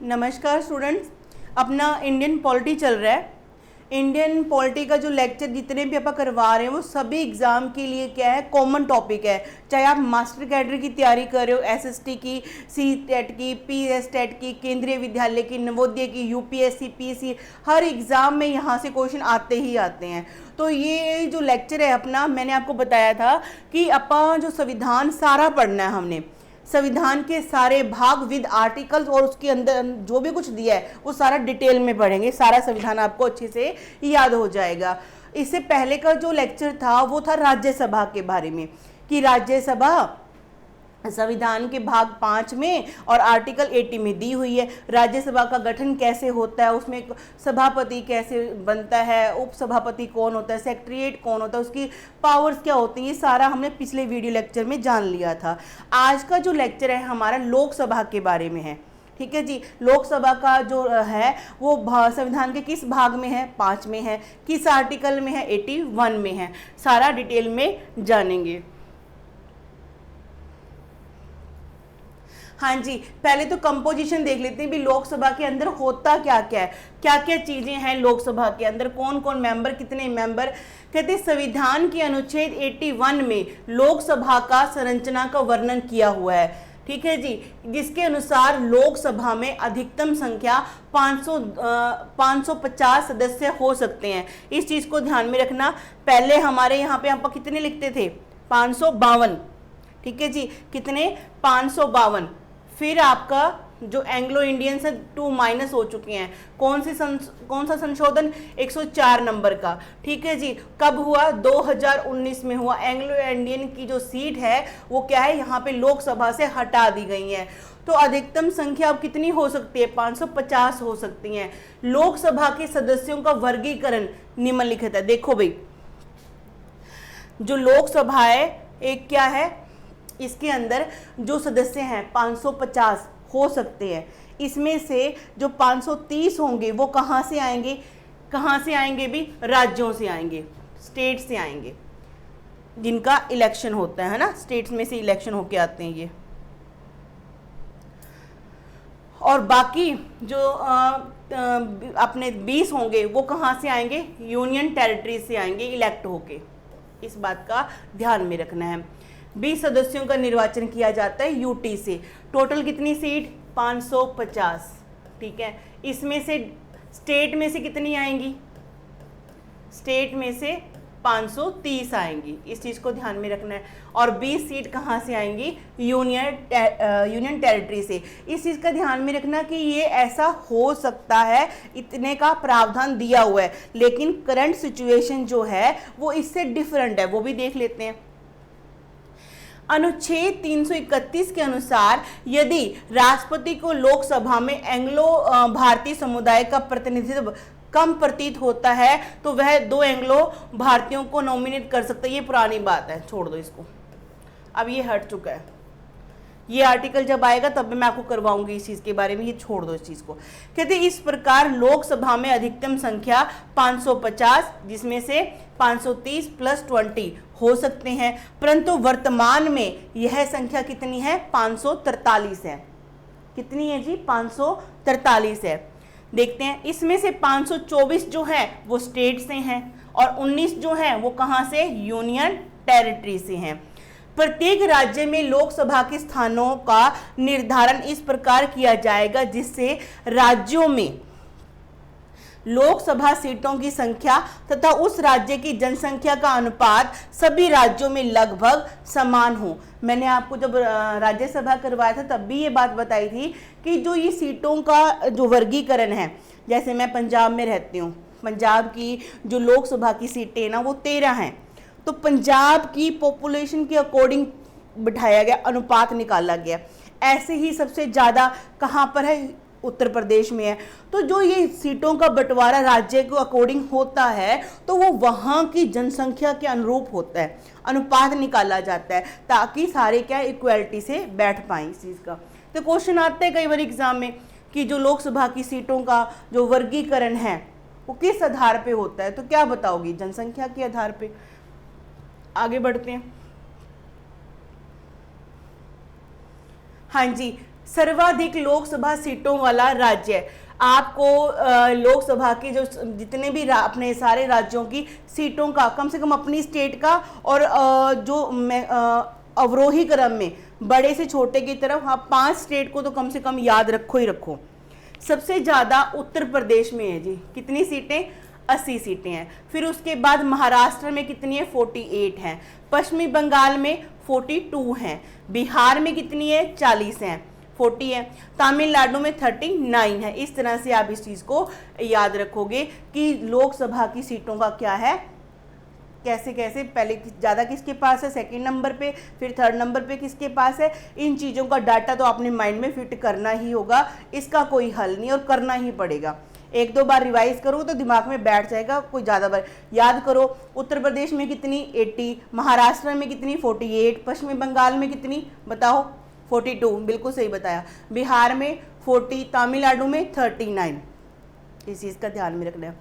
नमस्कार स्टूडेंट्स, अपना Indian polity चल रहा है। इंडियन पॉलिटी का जो लेक्चर जितने भी आप करवा रहे हैं वो सभी एग्जाम के लिए क्या है, कॉमन टॉपिक है। चाहे आप मास्टर कैडर की तैयारी कर रहे हो, एसएसटी की, सी टेट की, पीएस टेट की, केंद्रीय विद्यालय की, नवोदय की, यूपीएससी, पीएससी, हर एग्जाम में यहाँ से क्वेश्चन आते ही आते हैं। तो ये जो लेक्चर है अपना, मैंने आपको बताया था कि अपन जो संविधान सारा पढ़ना है हमने, संविधान के सारे भाग विद आर्टिकल्स और उसके अंदर जो भी कुछ दिया है वो सारा डिटेल में पढ़ेंगे। सारा संविधान आपको अच्छे से याद हो जाएगा। इससे पहले का जो लेक्चर था वो था राज्यसभा के बारे में, कि राज्यसभा संविधान के भाग 5 में और आर्टिकल 80 में दी हुई है। राज्यसभा का गठन कैसे होता है, उसमें सभापति कैसे बनता है, उपसभापति कौन होता है, सेक्रेटरीट कौन होता है, उसकी पावर्स क्या होती हैं, ये सारा हमने पिछले वीडियो लेक्चर में जान लिया था। आज का जो लेक्चर है हमारा लोकसभा के बारे में है। ठीक है जी, लोकसभा का जो है वो संविधान के किस भाग में है, 5 में है, किस आर्टिकल में है, 81 में है, सारा डिटेल में जानेंगे। हाँ जी, पहले तो कंपोजिशन देख लेते हैं भी लोकसभा के अंदर होता क्या क्या है, क्या क्या चीजें हैं लोकसभा के अंदर, कौन कौन मेंबर, कितने मेंबर। कहते हैं संविधान के अनुच्छेद 81 में लोकसभा का संरचना का वर्णन किया हुआ है। ठीक है जी, जिसके अनुसार लोकसभा में अधिकतम संख्या 550 सदस्य हो सकते हैं। इस चीज को ध्यान में रखना। पहले हमारे यहाँ पे हम कितने लिखते थे, 552। ठीक है जी, कितने, 552। फिर आपका जो एंग्लो इंडियन से 2 माइनस हो चुके हैं। कौन सा संशोधन, 104 नंबर का। ठीक है जी, कब हुआ, 2019 में हुआ। एंग्लो इंडियन की जो सीट है वो क्या है, यहाँ पे लोकसभा से हटा दी गई है। तो अधिकतम संख्या अब कितनी हो सकती है, 550 हो सकती हैं। लोकसभा के सदस्यों का वर्गीकरण निम्नलिखित है। देखो भाई, जो लोकसभा है एक क्या है, इसके अंदर जो सदस्य हैं 550 हो सकते हैं। इसमें से जो 530 होंगे वो कहाँ से आएंगे, भी राज्यों से आएंगे, स्टेट से आएंगे, जिनका इलेक्शन होता है ना, स्टेट्स में से इलेक्शन होके आते हैं ये। और बाकी जो अपने 20 होंगे वो कहाँ से आएंगे, यूनियन टेरिटरी से आएंगे इलेक्ट होके। इस बात का ध्यान में रखना है। 20 सदस्यों का निर्वाचन किया जाता है यूटी से। टोटल कितनी सीट, 550। ठीक है, इसमें से स्टेट में से कितनी आएंगी, स्टेट में से 530 आएंगी। इस चीज को ध्यान में रखना है। और 20 सीट कहाँ से आएंगी, यूनियन टेरिटरी से। इस चीज का ध्यान में रखना कि ये ऐसा हो सकता है, इतने का प्रावधान दिया हुआ है, लेकिन करंट सिचुएशन जो है वो इससे डिफरेंट है, वो भी देख लेते हैं। अनुच्छेद 331 के अनुसार यदि राष्ट्रपति को लोकसभा में एंग्लो भारतीय समुदाय का प्रतिनिधित्व कम प्रतीत होता है तो वह 2 एंग्लो भारतीयों को नॉमिनेट कर सकता है। ये पुरानी बात है, छोड़ दो इसको, अब ये हट चुका है। ये आर्टिकल जब आएगा तब मैं आपको करवाऊंगी इस चीज के बारे में, ये छोड़ दो इस चीज को। कहते इस प्रकार लोकसभा में अधिकतम संख्या 550, जिसमें से 530 + 20 हो सकते हैं, परंतु वर्तमान में यह संख्या कितनी है, 543 है। कितनी है जी, 543 है। देखते हैं, इसमें से 524 जो है वो स्टेट से हैं और 19 जो है वो कहां से, यूनियन टेरिटरी से हैं। प्रत्येक राज्य में लोकसभा के स्थानों का निर्धारण इस प्रकार किया जाएगा जिससे राज्यों में लोकसभा सीटों की संख्या तथा उस राज्य की जनसंख्या का अनुपात सभी राज्यों में लगभग समान हो। मैंने आपको जब राज्यसभा करवाया था तब भी ये बात बताई थी कि जो ये सीटों का जो वर्गीकरण है, जैसे मैं पंजाब में रहती हूँ, पंजाब की जो लोकसभा की सीटें ना वो 13 हैं। तो पंजाब की पॉपुलेशन के अकॉर्डिंग बिठाया गया, अनुपात निकाला गया। ऐसे ही सबसे ज़्यादा कहाँ पर है, उत्तर प्रदेश में है। तो जो ये सीटों का बंटवारा राज्य के अकॉर्डिंग होता है तो वो वहाँ की जनसंख्या के अनुरूप होता है, अनुपात निकाला जाता है ताकि सारे क्या इक्वलिटी से बैठ पाएँ इस चीज़ का। तो क्वेश्चन आते हैं कई बार एग्जाम में कि जो लोकसभा की सीटों का जो वर्गीकरण है वो किस आधार पे होता है, तो क्या बताओगी, जनसंख्या के आधार पे। आगे बढ़ते हैं। हाँ जी, सर्वाधिक लोकसभा सीटों वाला राज्य। आपको लोकसभा के जो जितने भी अपने सारे राज्यों की सीटों का, कम से कम अपनी स्टेट का, और जो अवरोही क्रम में बड़े से छोटे की तरफ, हाँ 5 स्टेट को तो कम से कम याद रखो ही रखो। सबसे ज़्यादा उत्तर प्रदेश में है जी, कितनी सीटें? 80 सीटें हैं। फिर उसके बाद महाराष्ट्र में कितनी है? 48 हैं। पश्चिमी बंगाल में 42 हैं। बिहार में कितनी है? 40 हैं, 40 है। तमिलनाडु में 39 है। इस तरह से आप इस चीज़ को याद रखोगे कि लोकसभा की सीटों का क्या है, कैसे कैसे, पहले ज़्यादा किसके पास है सेकंड नंबर पे, फिर थर्ड नंबर पे किसके पास है। इन चीज़ों का डाटा तो अपने माइंड में फिट करना ही होगा, इसका कोई हल नहीं, और करना ही पड़ेगा। 1-2 बार रिवाइज करो तो दिमाग में बैठ जाएगा, कोई ज़्यादा बार याद करो। उत्तर प्रदेश में कितनी? 80। महाराष्ट्र में कितनी? 48। पश्चिमी बंगाल में कितनी बताओ? 42, बिल्कुल सही बताया। बिहार में 40, तमिलनाडु में 39। इस चीज़ का ध्यान में रखना है।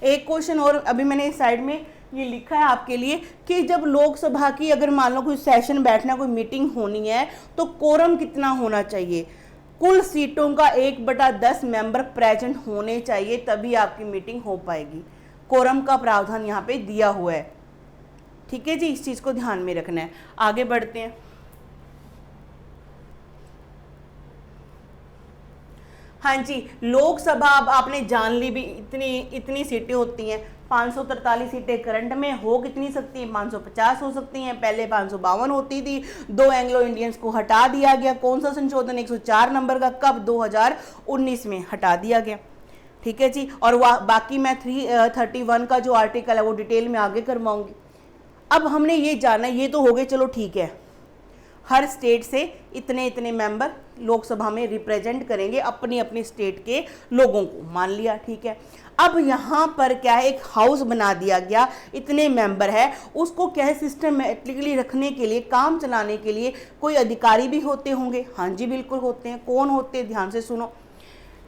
एक क्वेश्चन और अभी मैंने इस साइड में ये लिखा है आपके लिए कि जब लोकसभा की अगर मान लो कोई सेशन बैठना, कोई मीटिंग होनी है, तो कोरम कितना होना चाहिए? कुल सीटों का 1/10 मेंबर प्रेजेंट होने चाहिए, तभी आपकी मीटिंग हो पाएगी। कोरम का प्रावधान यहाँ पे दिया हुआ है, ठीक है जी, इस चीज़ को ध्यान में रखना है। आगे बढ़ते हैं। हाँ जी, लोकसभा अब आपने जान ली भी, इतनी सीटें होती हैं। 543 सीटें करंट में हो कितनी सकती हैं? 550 हो सकती हैं। पहले 552 होती थी, 2 एंग्लो इंडियंस को हटा दिया गया। कौन सा संशोधन? 104 नंबर का। कब? 2019 में हटा दिया गया, ठीक है जी। और बाकी मैं 331 का जो आर्टिकल है वो डिटेल में आगे करवाऊंगी। अब हमने ये जाना, ये तो हो गए, चलो ठीक है, हर स्टेट से इतने इतने मेंबर लोकसभा में रिप्रेजेंट करेंगे अपनी अपनी स्टेट के लोगों को, मान लिया, ठीक है। अब यहाँ पर क्या है, एक हाउस बना दिया गया, इतने मेंबर है, उसको क्या है सिस्टमेटिकली रखने के लिए, काम चलाने के लिए कोई अधिकारी भी होते होंगे। हाँ जी बिल्कुल होते हैं। कौन होते हैं? ध्यान से सुनो।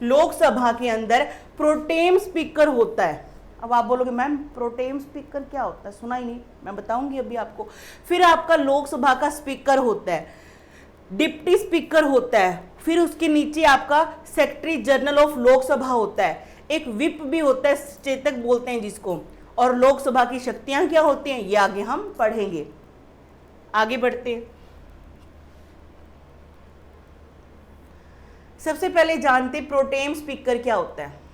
लोकसभा के अंदर प्रोटेम स्पीकर होता है। अब आप बोलोगे मैम प्रोटेम स्पीकर क्या होता है, सुना ही नहीं, मैं बताऊंगी अभी आपको। फिर आपका लोकसभा का स्पीकर होता है, डिप्टी स्पीकर होता है, फिर उसके नीचे आपका सेक्रेटरी जनरल ऑफ लोकसभा होता है, एक विप भी होता है, चेतक बोलते हैं जिसको। और लोकसभा की शक्तियां क्या होती हैं, ये आगे हम पढ़ेंगे। आगे बढ़ते हैं। सबसे पहले जानते प्रोटेम स्पीकर क्या होता है।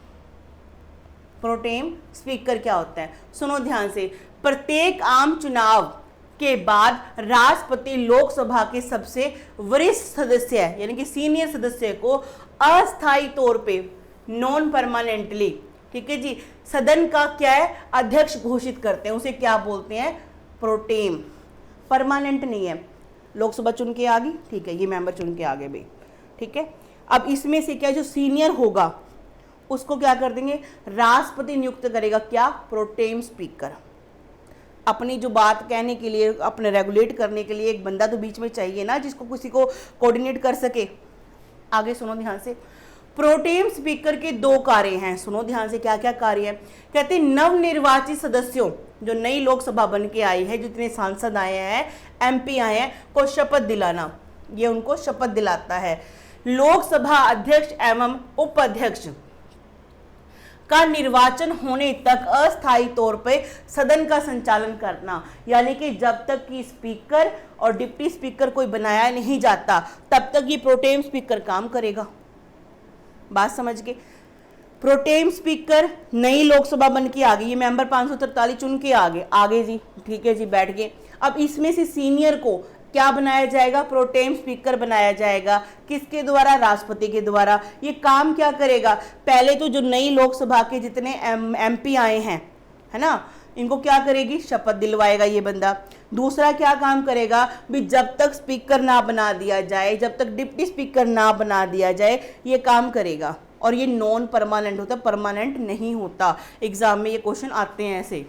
प्रोटेम स्पीकर क्या होता है, सुनो ध्यान से। प्रत्येक आम चुनाव के बाद राष्ट्रपति लोकसभा के सबसे वरिष्ठ सदस्य यानी कि सीनियर सदस्य को अस्थायी तौर पे, नॉन परमानेंटली, ठीक है जी, सदन का क्या है, अध्यक्ष घोषित करते हैं। उसे क्या बोलते हैं, प्रोटेम। परमानेंट नहीं है, लोकसभा चुन के आ गई, ठीक है, ये मेंबर चुन के आ गए भाई, ठीक है। अब इसमें से क्या जो सीनियर होगा उसको क्या कर देंगे, राष्ट्रपति नियुक्त करेगा, क्या, प्रोटेम स्पीकर। अपनी जो बात कहने के लिए, अपने रेगुलेट करने के लिए एक बंदा तो बीच में चाहिए ना, जिसको किसी को कोऑर्डिनेट कर सके। आगे सुनो ध्यान से। प्रोटेम स्पीकर के 2 कार्य हैं, सुनो ध्यान से, क्या क्या कार्य है। कहते हैं नवनिर्वाचित सदस्यों, जो नई लोकसभा बन के आई है, जितने सांसद आए हैं, एमपी आए हैं, को शपथ दिलाना, ये उनको शपथ दिलाता है। लोकसभा अध्यक्ष एवं उपाध्यक्ष का निर्वाचन होने तक अस्थायी तौर पे सदन का संचालन करना, यानी कि जब तक कि स्पीकर और डिप्टी स्पीकर कोई बनाया नहीं जाता तब तक ये प्रोटेम स्पीकर काम करेगा। बात समझ गए। प्रोटेम स्पीकर नई लोकसभा बन के आ गई, ये मेंबर 543 चुन के आगे जी, ठीक है जी, बैठ गए। अब इसमें से सीनियर को क्या बनाया जाएगा, प्रोटेम स्पीकर बनाया जाएगा। किसके द्वारा, राष्ट्रपति के द्वारा। ये काम क्या करेगा, पहले तो जो नई लोकसभा के जितने एमपी आए हैं, है ना, इनको क्या करेगी, शपथ दिलवाएगा ये बंदा। दूसरा क्या काम करेगा भी, जब तक स्पीकर ना बना दिया जाए, जब तक डिप्टी स्पीकर ना बना दिया जाए, ये काम करेगा। और ये नॉन परमानेंट होता है, परमानेंट नहीं होता। एग्जाम में ये क्वेश्चन आते हैं ऐसे।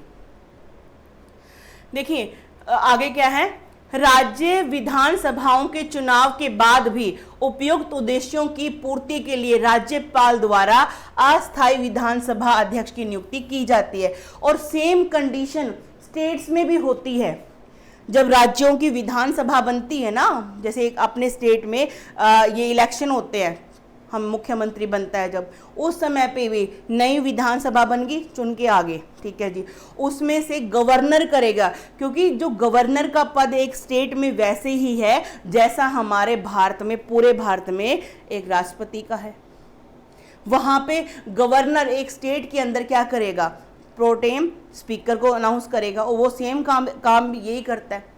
देखिए आगे क्या है, राज्य विधानसभाओं के चुनाव के बाद भी उपयुक्त उद्देश्यों की पूर्ति के लिए राज्यपाल द्वारा अस्थायी विधानसभा अध्यक्ष की नियुक्ति की जाती है। और सेम कंडीशन स्टेट्स में भी होती है। जब राज्यों की विधानसभा बनती है ना, जैसे एक अपने स्टेट में ये इलेक्शन होते हैं, हम मुख्यमंत्री बनता है जब, उस समय पे भी नई विधानसभा बन गई, चुन के आगे, ठीक है जी, उसमें से गवर्नर करेगा, क्योंकि जो गवर्नर का पद एक स्टेट में वैसे ही है जैसा हमारे भारत में, पूरे भारत में एक राष्ट्रपति का है। वहां पे गवर्नर एक स्टेट के अंदर क्या करेगा, प्रोटेम स्पीकर को अनाउंस करेगा, और वो सेम काम यही करता है,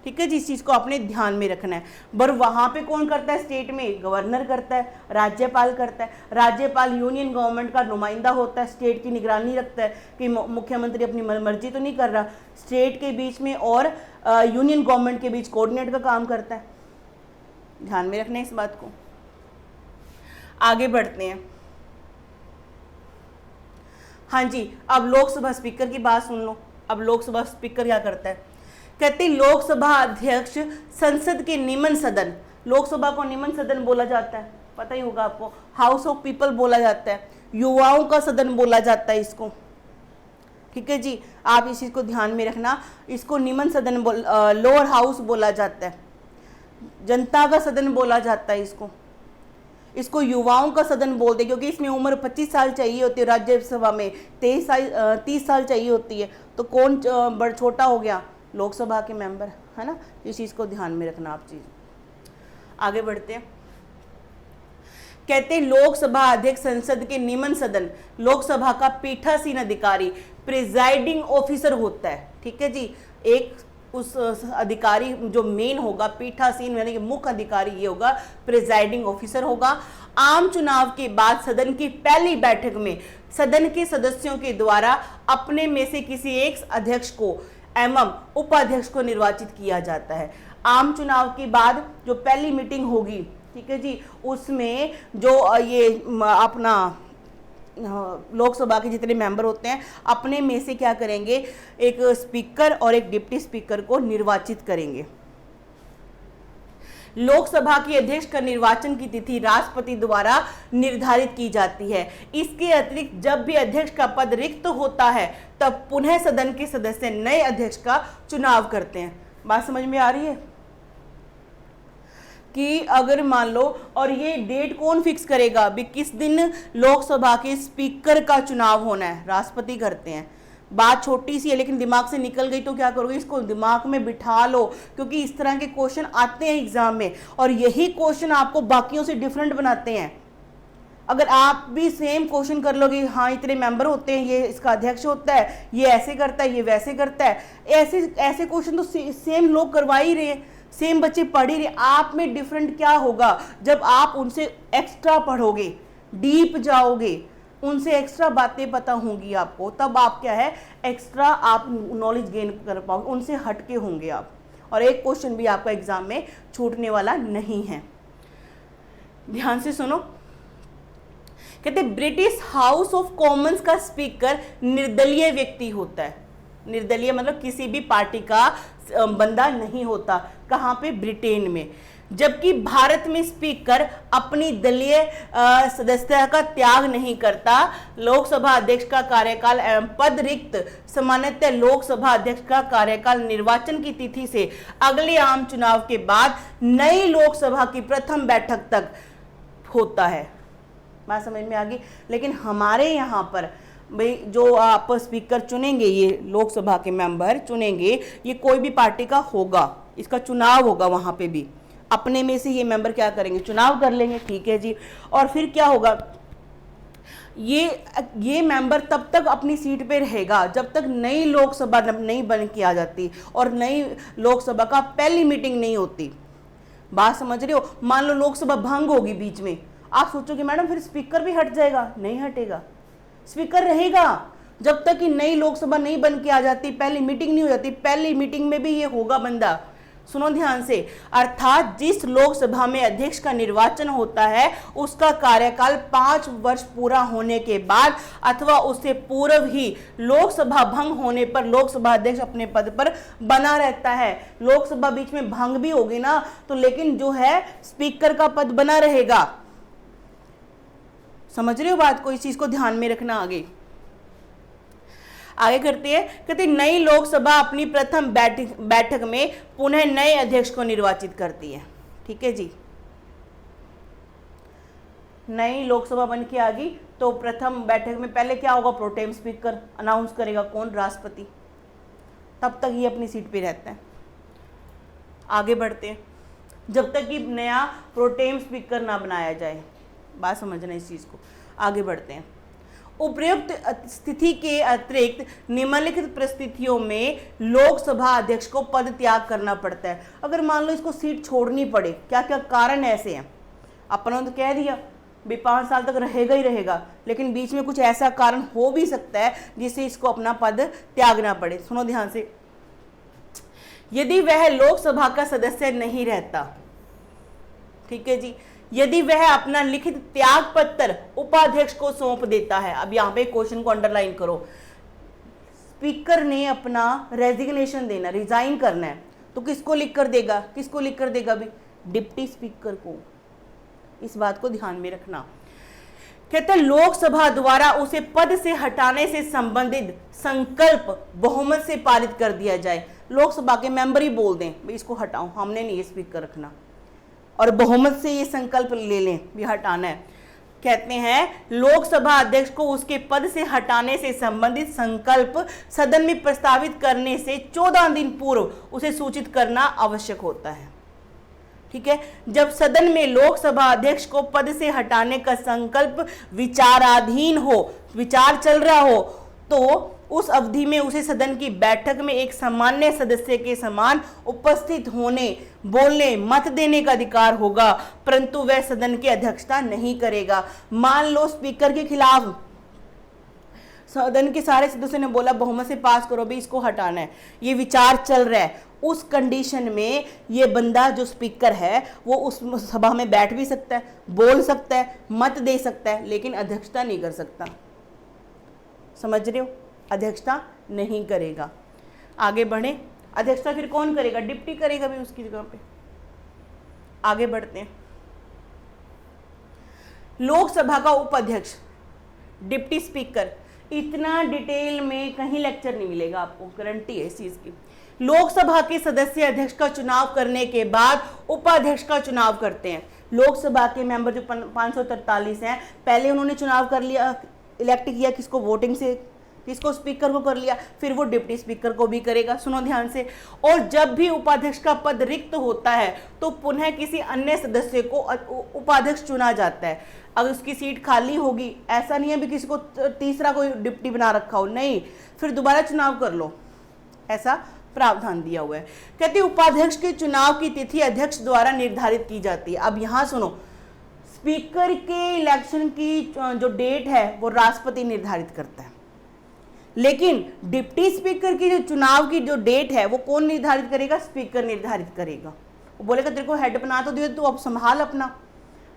ठीक है जी। इस चीज़ को आपने ध्यान में रखना है। पर वहाँ पे कौन करता है, स्टेट में गवर्नर करता है, राज्यपाल करता है। राज्यपाल यूनियन गवर्नमेंट का नुमाइंदा होता है, स्टेट की निगरानी रखता है कि मुख्यमंत्री अपनी मर्जी तो नहीं कर रहा, स्टेट के बीच में और यूनियन गवर्नमेंट के बीच कोऑर्डिनेट का काम करता है। ध्यान में रखना है इस बात को। आगे बढ़ते हैं। हाँ जी, अब लोकसभा स्पीकर की बात सुन लो। अब लोकसभा स्पीकर क्या करता है, कहते लोकसभा अध्यक्ष संसद के निम्न सदन, लोकसभा को निम्न सदन बोला जाता है, पता ही होगा आपको, हाउस ऑफ पीपल बोला जाता है, युवाओं का सदन बोला जाता है इसको, ठीक है जी। आप इस चीज को ध्यान में रखना, इसको निम्न सदन लोअर हाउस बोला जाता है, जनता का सदन बोला जाता है इसको युवाओं का सदन बोलते, क्योंकि इसमें उम्र 25 साल चाहिए होती है, राज्यसभा में 30 साल चाहिए होती है, तो कौन बड़ा छोटा हो गया, लोकसभा के मेंबर, है ना। इस चीज को ध्यान में रखना आप चीज। आगे बढ़ते हैं। कहते लोकसभा अध्यक्ष संसद के निम्न सदन, लोकसभा का पीठासीन अधिकारी प्रिजाइडिंग ऑफिसर होता है, ठीक है जी। एक उस अधिकारी जो मेन होगा, पीठासीन यानी कि मुख्य अधिकारी ये होगा, प्रिजाइडिंग ऑफिसर होगा। आम चुनाव के बाद सदन की पहली बैठक में सदन के सदस्यों के द्वारा अपने में से किसी एक अध्यक्ष को एवं उपाध्यक्ष को निर्वाचित किया जाता है। आम चुनाव के बाद जो पहली मीटिंग होगी, ठीक है जी, उसमें जो ये अपना लोकसभा के जितने मेंबर होते हैं अपने में से क्या करेंगे, एक स्पीकर और एक डिप्टी स्पीकर को निर्वाचित करेंगे। लोकसभा के अध्यक्ष का निर्वाचन की तिथि राष्ट्रपति द्वारा निर्धारित की जाती है। इसके अतिरिक्त जब भी अध्यक्ष का पद रिक्त होता है तब पुनः सदन के सदस्य नए अध्यक्ष का चुनाव करते हैं। बात समझ में आ रही है कि अगर मान लो, और ये डेट कौन फिक्स करेगा भी, किस दिन लोकसभा के स्पीकर का चुनाव होना है, राष्ट्रपति करते हैं। बात छोटी सी है लेकिन दिमाग से निकल गई तो क्या करोगे, इसको दिमाग में बिठा लो, क्योंकि इस तरह के क्वेश्चन आते हैं एग्जाम में, और यही क्वेश्चन आपको बाकियों से डिफरेंट बनाते हैं। अगर आप भी सेम क्वेश्चन कर लोगे, हाँ इतने मेंबर होते हैं, ये इसका अध्यक्ष होता है, ये ऐसे करता है, ये वैसे करता है, ऐसे क्वेश्चन तो सेम लोग करवा ही रहे हैं, सेम बच्चे पढ़ ही रहे। आप में डिफरेंट क्या होगा, जब आप उनसे एक्स्ट्रा पढ़ोगे, डीप जाओगे, उनसे एक्स्ट्रा बातें पता होंगी आपको, तब आप क्या है एक्स्ट्रा आप नॉलेज गेन कर पाओगे, उनसे हटके होंगे आप, और एक क्वेश्चन भी आपका एग्जाम में छूटने वाला नहीं है। ध्यान से सुनो। कहते ब्रिटिश हाउस ऑफ कॉमन्स का स्पीकर निर्दलीय व्यक्ति होता है। निर्दलीय मतलब किसी भी पार्टी का बंदा नहीं होता। कहाँ पे, ब्रिटेन में। जबकि भारत में स्पीकर अपनी दलीय सदस्यता का त्याग नहीं करता। लोकसभा अध्यक्ष का कार्यकाल एवं पद रिक्त सामान्यतः लोकसभा अध्यक्ष का कार्यकाल निर्वाचन की तिथि से अगले आम चुनाव के बाद नई लोकसभा की प्रथम बैठक तक होता है। बात समझ में आ गई। लेकिन हमारे यहाँ पर भाई जो आप स्पीकर चुनेंगे, ये लोकसभा के मेंबर चुनेंगे, ये कोई भी पार्टी का होगा, इसका चुनाव होगा, वहां पे भी अपने में से ये मेंबर क्या करेंगे, चुनाव कर लेंगे, ठीक है जी। और फिर क्या होगा, ये मेंबर तब तक अपनी सीट पे रहेगा जब तक नई लोकसभा नहीं बन के आ जाती और नई लोकसभा का पहली मीटिंग नहीं होती। बात समझ रहे हो। मान लो लोकसभा भंग होगी बीच में, आप सोचोगे मैडम फिर स्पीकर भी हट जाएगा, नहीं हटेगा, स्पीकर रहेगा जब तक कि नई लोकसभा नहीं बन के आ जाती, पहली मीटिंग नहीं हो जाती। पहली मीटिंग में भी ये होगा बंदा। सुनो ध्यान से, अर्थात जिस लोकसभा में अध्यक्ष का निर्वाचन होता है उसका कार्यकाल 5 वर्ष पूरा होने के बाद अथवा उससे पूर्व ही लोकसभा भंग होने पर लोकसभा अध्यक्ष अपने पद पर बना रहता है। लोकसभा बीच में भंग भी होगी ना तो, लेकिन जो है स्पीकर का पद बना रहेगा। समझ रहे हो बात को, इस चीज को ध्यान में रखना आगे। आगे करते हैं, कहते नई लोकसभा अपनी प्रथम बैठक में पुनः नए अध्यक्ष को निर्वाचित करती है। ठीक है जी, नई लोकसभा बन के आ गई तो प्रथम बैठक में पहले क्या होगा, प्रोटेम स्पीकर अनाउंस करेगा, कौन, राष्ट्रपति, तब तक ये अपनी सीट पे रहता है। आगे बढ़ते हैं, जब तक कि नया प्रोटेम स्पीकर ना बनाया जाए, बात समझना इस चीज को। आगे बढ़ते हैं, उपयुक्त स्थिति के अतिरिक्त निम्नलिखित परिस्थितियों में लोकसभा अध्यक्ष को पद त्याग करना पड़ता है। अगर मान लो इसको सीट छोड़नी पड़े, क्या क्या कारण ऐसे हैं, अपन ने तो कह दिया भी 5 साल तक रहेगा ही रहेगा, लेकिन बीच में कुछ ऐसा कारण हो भी सकता है जिससे इसको अपना पद त्यागना पड़े। सुनो ध्यान से, यदि वह लोकसभा का सदस्य नहीं रहता, ठीक है जी, यदि वह अपना लिखित त्याग पत्र उपाध्यक्ष को सौंप देता है। अब यहां पे क्वेश्चन को अंडरलाइन करो, स्पीकर ने अपना रेजिग्नेशन देना, रिजाइन करना है, तो किसको लिख कर देगा, किसको लिख कर देगा भी, डिप्टी स्पीकर को। इस बात को ध्यान में रखना। कहते लोकसभा द्वारा उसे पद से हटाने से संबंधित संकल्प बहुमत से पारित कर दिया जाए। लोकसभा के मेंबर ही बोल दें भाई इसको हटाओ, हमने नहीं ये स्पीकर रखना, और बहुमत से ये संकल्प ले लें भी हटाना है। कहते हैं लोकसभा अध्यक्ष को उसके पद से हटाने से संबंधित संकल्प सदन में प्रस्तावित करने से 14 दिन पूर्व उसे सूचित करना आवश्यक होता है। ठीक है, जब सदन में लोकसभा अध्यक्ष को पद से हटाने का संकल्प विचाराधीन हो, विचार चल रहा हो, तो उस अवधि में उसे सदन की बैठक में एक सामान्य सदस्य के समान उपस्थित होने, बोलने, मत देने का अधिकार होगा, परंतु वह सदन की अध्यक्षता नहीं करेगा। मान लो स्पीकर के खिलाफ सदन के सारे सदस्यों ने बोला बहुमत से पास करो भी इसको हटाना है, ये विचार चल रहा है, उस कंडीशन में ये बंदा जो स्पीकर है वो उस सभा में बैठ भी सकता है, बोल सकता है, मत दे सकता है, लेकिन अध्यक्षता नहीं कर सकता। समझ रहे हो, अध्यक्षता नहीं करेगा। आगे बढ़े, अध्यक्षता फिर कौन करेगा, डिप्टी करेगा भी उसकी जगह पे। आगे बढ़ते हैं, लोकसभा का उपाध्यक्ष, डिप्टी स्पीकर, इतना डिटेल में कहीं लेक्चर नहीं मिलेगा आपको, गारंटी है इस चीज की। लोकसभा के सदस्य अध्यक्ष का चुनाव करने के बाद उपाध्यक्ष का चुनाव करते हैं। लोकसभा के मेंबर जो 543 हैं, पहले उन्होंने चुनाव कर लिया, इलेक्ट किया किसको, वोटिंग से, किसको, स्पीकर को कर लिया, फिर वो डिप्टी स्पीकर को भी करेगा। सुनो ध्यान से, और जब भी उपाध्यक्ष का पद रिक्त होता है तो पुनः किसी अन्य सदस्य को उपाध्यक्ष चुना जाता है। अगर उसकी सीट खाली होगी, ऐसा नहीं है भी किसी को तीसरा कोई डिप्टी बना रखा हो, नहीं, फिर दोबारा चुनाव कर लो, ऐसा प्रावधान दिया हुआ है। कहते उपाध्यक्ष के चुनाव की तिथि अध्यक्ष द्वारा निर्धारित की जाती है। अब यहां सुनो, स्पीकर के इलेक्शन की जो डेट है वो राष्ट्रपति निर्धारित करता है, लेकिन डिप्टी स्पीकर की जो चुनाव की जो डेट है वो कौन निर्धारित करेगा, स्पीकर निर्धारित करेगा। वो बोलेगा तेरे को हेड बना तो दिया, तू अब संभाल अपना।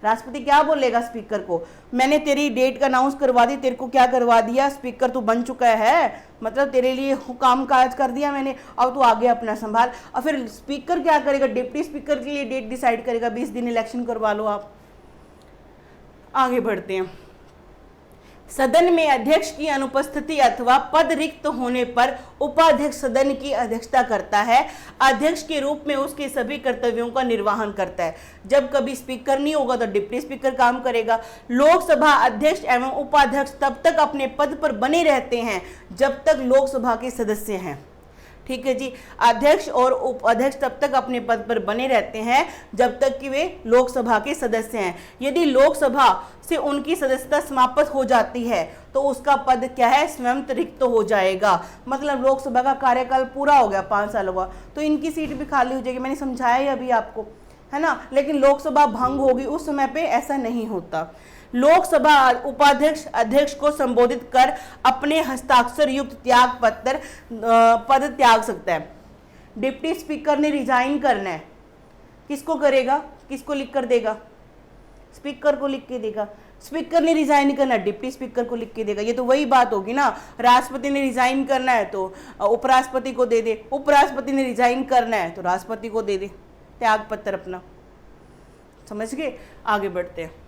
राष्ट्रपति क्या बोलेगा स्पीकर को, मैंने तेरी डेट का अनाउंस करवा दी, तेरे को क्या करवा दिया, स्पीकर तू बन चुका है, मतलब तेरे लिए काम काज कर दिया मैंने, अब तू आगे अपना संभाल। और फिर स्पीकर क्या करेगा, डिप्टी स्पीकर के लिए डेट डिसाइड करेगा, 20 दिन इलेक्शन करवा लो आप। आगे बढ़ते हैं, सदन में अध्यक्ष की अनुपस्थिति अथवा पद रिक्त होने पर उपाध्यक्ष सदन की अध्यक्षता करता है। अध्यक्ष के रूप में उसके सभी कर्तव्यों का निर्वहन करता है। जब कभी स्पीकर नहीं होगा तो डिप्टी स्पीकर काम करेगा। लोकसभा अध्यक्ष एवं उपाध्यक्ष तब तक अपने पद पर बने रहते हैं जब तक लोकसभा के सदस्य हैं। ठीक है जी, अध्यक्ष और उपाध्यक्ष तब तक अपने पद पर बने रहते हैं जब तक कि वे लोकसभा के सदस्य हैं। यदि लोकसभा से उनकी सदस्यता समाप्त हो जाती है तो उसका पद क्या है, स्वयं रिक्त हो जाएगा। मतलब लोकसभा का कार्यकाल पूरा हो गया, 5 साल हुआ, तो इनकी सीट भी खाली हो जाएगी। मैंने समझाया ही अभी आपको, है ना। लेकिन लोकसभा भंग होगी उस समय पे ऐसा नहीं होता। लोकसभा उपाध्यक्ष अध्यक्ष को संबोधित कर अपने हस्ताक्षर युक्त त्याग पत्र पद त्याग सकता है। डिप्टी स्पीकर ने रिजाइन करना है, किसको करेगा, किसको लिख कर देगा, स्पीकर को लिख के देगा। स्पीकर ने रिजाइन करना है, डिप्टी स्पीकर को लिख के देगा। ये तो वही बात होगी ना, राष्ट्रपति ने रिजाइन करना है तो उपराष्ट्रपति को दे दे, उपराष्ट्रपति ने रिजाइन करना है तो राष्ट्रपति को दे दे त्याग पत्र अपना। समझ गए, आगे बढ़ते हैं।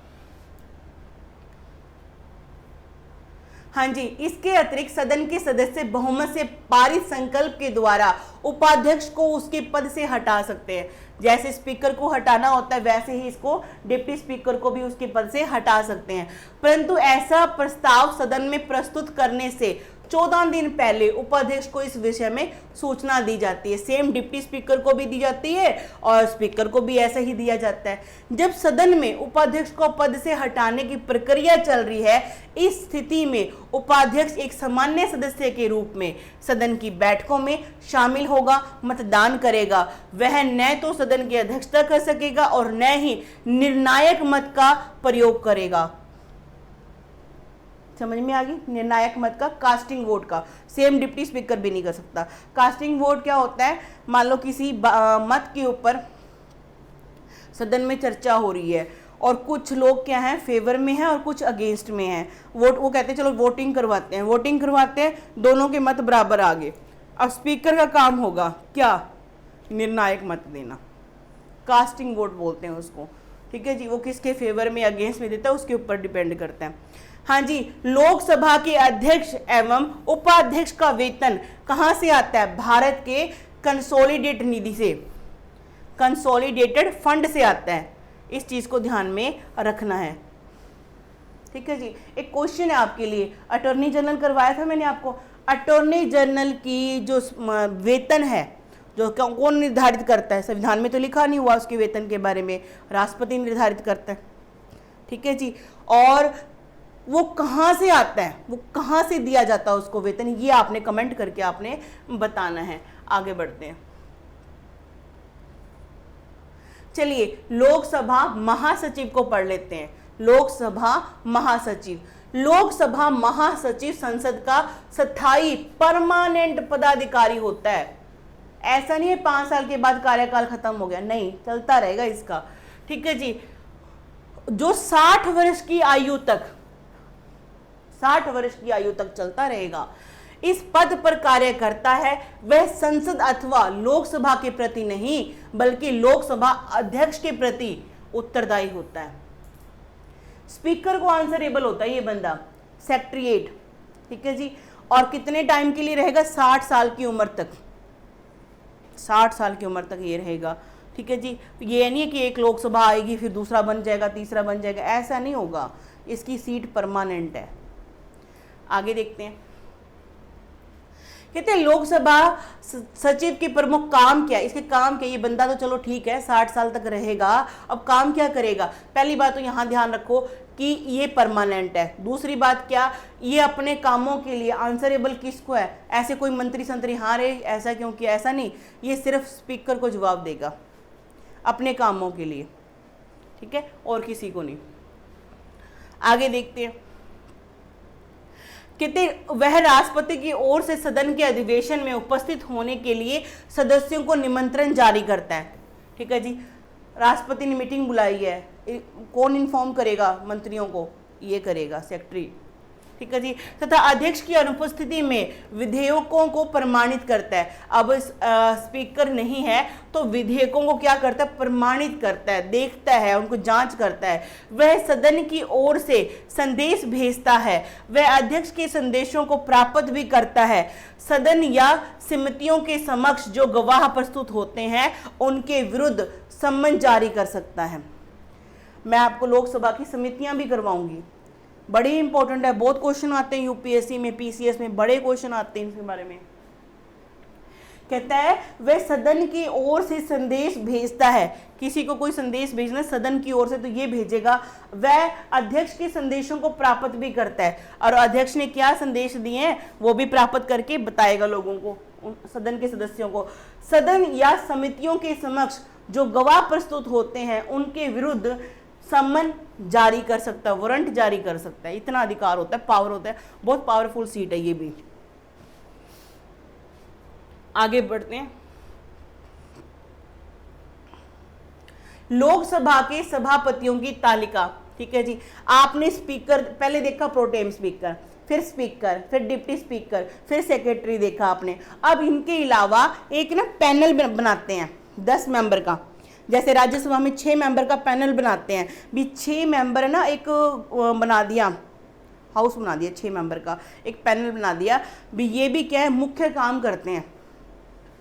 हाँ जी, इसके अतिरिक्त सदन के सदस्य बहुमत से पारित संकल्प के द्वारा उपाध्यक्ष को उसके पद से हटा सकते हैं। जैसे स्पीकर को हटाना होता है वैसे ही इसको डिप्टी स्पीकर को भी उसके पद से हटा सकते हैं। परंतु ऐसा प्रस्ताव सदन में प्रस्तुत करने से 14 दिन पहले उपाध्यक्ष को इस विषय में सूचना दी जाती है। सेम डिप्टी स्पीकर को भी दी जाती है और स्पीकर को भी ऐसा ही दिया जाता है। जब सदन में उपाध्यक्ष को पद से हटाने की प्रक्रिया चल रही है, इस स्थिति में उपाध्यक्ष एक सामान्य सदस्य के रूप में सदन की बैठकों में शामिल होगा, मतदान करेगा। वह न तो सदन की अध्यक्षता कर सकेगा और न ही निर्णायक मत का प्रयोग करेगा। समझ में आ गई? निर्णायक मत का, कास्टिंग वोट का। सेम डिप्टी स्पीकर भी नहीं कर सकता। कास्टिंग वोट क्या होता है? मान लो किसी मत के ऊपर सदन में चर्चा हो रही है और कुछ लोग क्या हैं, फेवर में हैं और कुछ अगेंस्ट में हैं। वो कहते हैं चलो वोटिंग करवाते हैं, वोटिंग करवाते हैं, दोनों के मत बराबर आ गए। अब स्पीकर का काम होगा क्या? निर्णायक मत देना। कास्टिंग वोट बोलते हैं उसको। ठीक है जी, वो किसके फेवर में अगेंस्ट में देता है उसके ऊपर डिपेंड करता है। हाँ जी, लोकसभा के अध्यक्ष एवं उपाध्यक्ष का वेतन कहां से आता है? भारत के कंसोलिडेट निधि से, कंसोलिडेटेड फंड से आता है। इस चीज को ध्यान में रखना है। ठीक है जी। एक क्वेश्चन है आपके लिए, अटॉर्नी जनरल करवाया था मैंने आपको। अटॉर्नी जनरल की जो वेतन है, जो कौन निर्धारित करता है? संविधान में तो लिखा नहीं हुआ उसके वेतन के बारे में, राष्ट्रपति निर्धारित करता है। ठीक है जी। और वो कहाँ से आता है, वो कहाँ से दिया जाता है उसको वेतन, ये आपने कमेंट करके आपने बताना है। आगे बढ़ते हैं। चलिए लोकसभा महासचिव को पढ़ लेते हैं। लोकसभा महासचिव, लोकसभा महासचिव संसद का स्थायी परमानेंट पदाधिकारी होता है। ऐसा नहीं है 5 साल के बाद कार्यकाल खत्म हो गया, नहीं, चलता रहेगा इसका। ठीक है जी। जो 60 वर्ष की आयु तक, 60 वर्ष की आयु तक चलता रहेगा, इस पद पर कार्य करता है, वह संसद अथवा लोकसभा के प्रति नहीं बल्कि लोकसभा अध्यक्ष के प्रति उत्तरदायी होता है। स्पीकर को आंसरेबल होता है ये बंदा, सेक्रेटरीट। ठीक है जी। और कितने टाइम के लिए रहेगा? 60 साल की उम्र तक, 60 साल की उम्र तक ये रहेगा। ठीक है जी। ये नहीं है कि एक लोकसभा आएगी फिर दूसरा बन जाएगा, तीसरा बन जाएगा, ऐसा नहीं होगा। इसकी सीट परमानेंट है। आगे देखते हैं। कहते हैं लोकसभा सचिव के प्रमुख काम क्या है? इसके काम क्या? ये बंदा तो चलो ठीक है 60 साल तक रहेगा, अब काम क्या करेगा? पहली बात तो यहां ध्यान रखो कि ये परमानेंट है। दूसरी बात क्या, ये अपने कामों के लिए आंसरेबल किसको है? ऐसे कोई मंत्री संतरी हाँ रे ऐसा क्यों किया, ऐसा नहीं, ये सिर्फ स्पीकर को जवाब देगा अपने कामों के लिए। ठीक है, और किसी को नहीं। आगे देखते हैं। कहते वह राष्ट्रपति की ओर से सदन के अधिवेशन में उपस्थित होने के लिए सदस्यों को निमंत्रण जारी करता है। ठीक है जी। राष्ट्रपति ने मीटिंग बुलाई है, कौन इन्फॉर्म करेगा मंत्रियों को? ये करेगा सेक्रेटरी। ठीक है जी। तथा अध्यक्ष की अनुपस्थिति में विधेयकों को प्रमाणित करता है। अब स्पीकर नहीं है तो विधेयकों को क्या करता है? प्रमाणित करता है, देखता है, उनको जांच करता है। वह सदन की ओर से संदेश भेजता है, वह अध्यक्ष के संदेशों को प्राप्त भी करता है। सदन या समितियों के समक्ष जो गवाह प्रस्तुत होते हैं उनके विरुद्ध सम्मन जारी कर सकता है। मैं आपको लोकसभा की समितियां भी करवाऊंगी, बड़ी इंपॉर्टेंट है। बहुत क्वेश्चन आते हैं यूपीएससी में, पीसीएस में बड़े क्वेश्चन आते हैं इसके बारे में। कहता है वह सदन की ओर से संदेश भेजता है। किसी को कोई संदेश भेजना सदन की ओर से तो ये भेजेगा। वह अध्यक्ष के संदेशों को प्राप्त भी करता है और अध्यक्ष ने क्या संदेश दिए हैं वो भी प्राप्त करके बताएगा लोगों को, सदन के सदस्यों को। सदन या समितियों के समक्ष जो गवाह प्रस्तुत होते हैं उनके विरुद्ध सम्मन जारी कर सकता है, वारंट जारी कर सकता है। इतना अधिकार होता है, पावर होता है। बहुत पावरफुल सीट है ये भी। आगे बढ़ते हैं। लोकसभा के सभापतियों की तालिका। ठीक है जी। आपने स्पीकर पहले देखा, प्रोटेम स्पीकर, फिर स्पीकर, फिर डिप्टी स्पीकर, फिर सेक्रेटरी देखा आपने। अब इनके अलावा एक ना पैनल बनाते हैं 10 मेंबर का। जैसे राज्यसभा में 6 मेंबर का पैनल बनाते हैं, भी 6 मेंबर ना एक बना दिया हाउस बना दिया 6 मेंबर का, एक पैनल बना दिया भी, ये भी क्या है मुख्य काम करते हैं।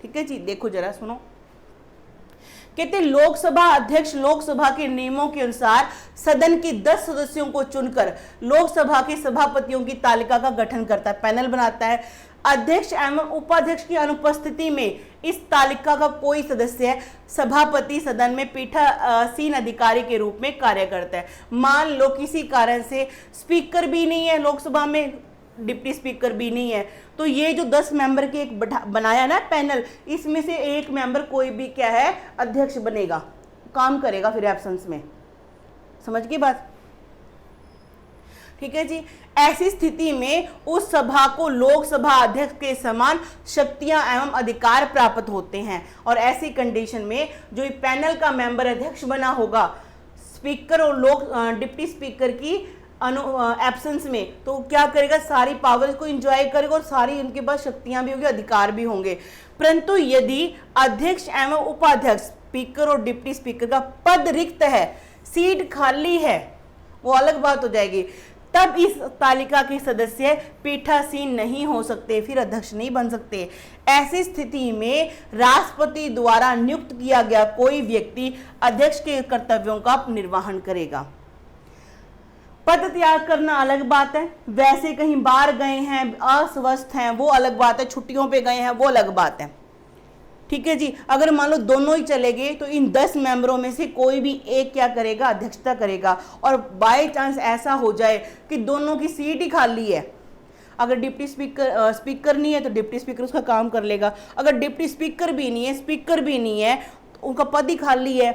ठीक है जी, देखो जरा सुनो, कहते लोकसभा अध्यक्ष लोकसभा के नियमों के अनुसार सदन के 10 सदस्यों को चुनकर लोकसभा के सभापतियों की तालिका का गठन करता है, पैनल बनाता है। अध्यक्ष एवं उपाध्यक्ष की अनुपस्थिति में इस तालिका का कोई सदस्य सभापति सदन में पीठासीन अधिकारी के रूप में कार्य करता है। मान लो किसी कारण से स्पीकर भी नहीं है लोकसभा में, डिप्टी स्पीकर भी नहीं है, तो ये जो 10 मेंबर के एक बनाया ना पैनल, इसमें से एक मेंबर कोई भी क्या है अध्यक्ष बनेगा, काम करेगा फिर एब्सेंस में। समझ गई बात? ठीक है जी। ऐसी स्थिति में उस सभा को लोकसभा अध्यक्ष के समान शक्तियां एवं अधिकार प्राप्त होते हैं, और ऐसी कंडीशन में जो पैनल का मेंबर अध्यक्ष बना होगा, स्पीकर और डिप्टी स्पीकर की एब्सेंस में, तो क्या करेगा, सारी पावर्स को एंजॉय करेगा और सारी उनके पास शक्तियां भी होंगी, अधिकार भी होंगे। परंतु यदि अध्यक्ष एवं उपाध्यक्ष स्पीकर और डिप्टी स्पीकर का पद रिक्त है, सीट खाली है, वो अलग बात हो जाएगी, तब इस तालिका के सदस्य पीठासीन नहीं हो सकते, फिर अध्यक्ष नहीं बन सकते। ऐसी स्थिति में राष्ट्रपति द्वारा नियुक्त किया गया कोई व्यक्ति अध्यक्ष के कर्तव्यों का निर्वहन करेगा। पद त्याग करना अलग बात है, वैसे कहीं बाहर गए हैं, अस्वस्थ हैं, वो अलग बात है, छुट्टियों पे गए हैं, वो अलग बात है। ठीक है जी। अगर मान लो दोनों ही चले गए तो इन 10 मेंबरों में से कोई भी एक क्या करेगा, अध्यक्षता करेगा। और बाय चांस ऐसा हो जाए कि दोनों की सीट ही खाली है, अगर डिप्टी स्पीकर नहीं है तो डिप्टी स्पीकर उसका काम कर लेगा, अगर डिप्टी स्पीकर भी नहीं है, स्पीकर भी नहीं है, तो उनका पद ही खाली है,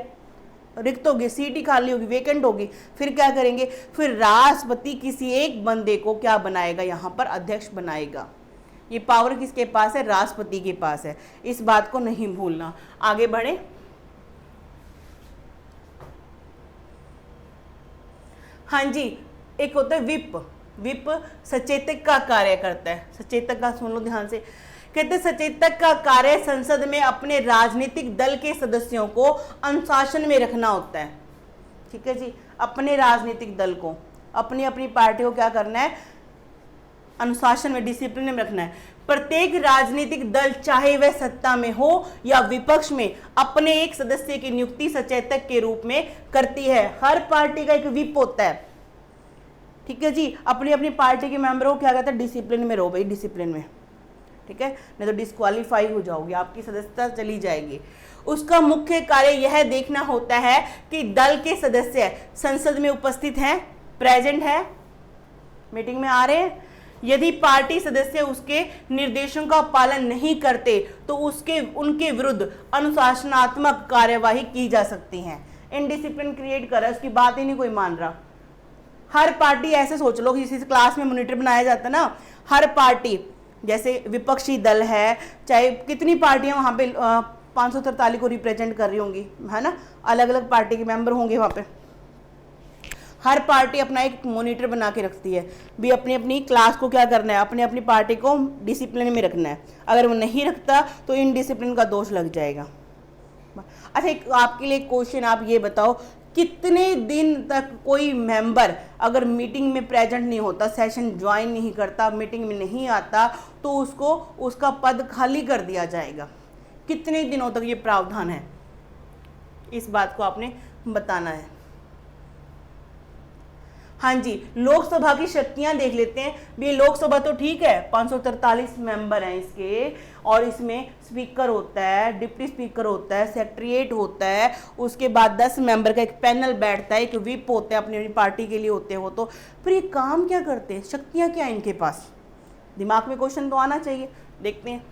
रिक्त होगी, सीट ही खाली होगी, वेकेंट होगी, फिर क्या करेंगे, फिर राष्ट्रपति किसी एक बंदे को क्या बनाएगा, यहाँ पर अध्यक्ष बनाएगा। ये पावर किसके पास है, राष्ट्रपति के पास है, इस बात को नहीं भूलना। आगे बढ़े। हाँ जी, एक होता है विप। विप सचेतक का कार्य करता है। सचेतक का सुन लो ध्यान से, कहते सचेतक का कार्य संसद में अपने राजनीतिक दल के सदस्यों को अनुशासन में रखना होता है। ठीक है जी, अपने राजनीतिक दल को, अपनी अपनी पार्टी को क्या करना है, अनुशासन में, डिसिप्लिन में रखना है। प्रत्येक राजनीतिक दल चाहे वह सत्ता में हो या विपक्ष में अपने एक सदस्य की नियुक्ति सचेतक के रूप में करती है। हर पार्टी का एक विप होता है। ठीक है जी, अपनी अपनी पार्टी के मेंबरों को क्या कहता है, डिसिप्लिन में रहो भाई, डिसिप्लिन में। ठीक है, नहीं तो डिस्क्वालीफाई हो जाओगी, आपकी सदस्यता चली जाएगी। उसका मुख्य कार्य यह देखना होता है कि दल के सदस्य संसद में उपस्थित हैं, प्रेजेंट है, मीटिंग में आ रहे हैं। यदि पार्टी सदस्य उसके निर्देशों का पालन नहीं करते तो उनके विरुद्ध अनुशासनात्मक कार्यवाही की जा सकती है। इनडिसिप्लिन क्रिएट कर रहा है, उसकी बात ही नहीं कोई मान रहा। हर पार्टी ऐसे सोच लो, किसी क्लास में मॉनिटर बनाया जाता है ना, हर पार्टी जैसे विपक्षी दल है, चाहे कितनी पार्टियां वहां पे 543 को रिप्रेजेंट कर रही होंगी, है ना, अलग अलग पार्टी के मेंबर होंगे वहां पे। हर पार्टी अपना एक मॉनिटर बना के रखती है भी, अपनी अपनी क्लास को क्या करना है, अपनी अपनी पार्टी को डिसिप्लिन में रखना है। अगर वो नहीं रखता तो इनडिसिप्लिन का दोष लग जाएगा। अच्छा, एक आपके लिए क्वेश्चन, आप ये बताओ कितने दिन तक कोई मेंबर अगर मीटिंग में प्रेजेंट नहीं होता, सेशन ज्वाइन नहीं करता, मीटिंग में नहीं आता, तो उसको उसका पद खाली कर दिया जाएगा। कितने दिनों तक ये प्रावधान है, इस बात को आपने बताना है। हाँ जी, लोकसभा की शक्तियां देख लेते हैं। भी लोकसभा तो ठीक है, 543 मेंबर हैं इसके, और इसमें स्पीकर होता है, डिप्टी स्पीकर होता है, सेक्रेटरीट होता है, उसके बाद 10 मेंबर का एक पैनल बैठता है, एक विप होता है, अपनी अपनी पार्टी के लिए होते हैं वो। तो फिर ये काम क्या करते हैं, शक्तियां क्या हैं इनके पास, दिमाग में क्वेश्चन तो आना चाहिए। देखते हैं,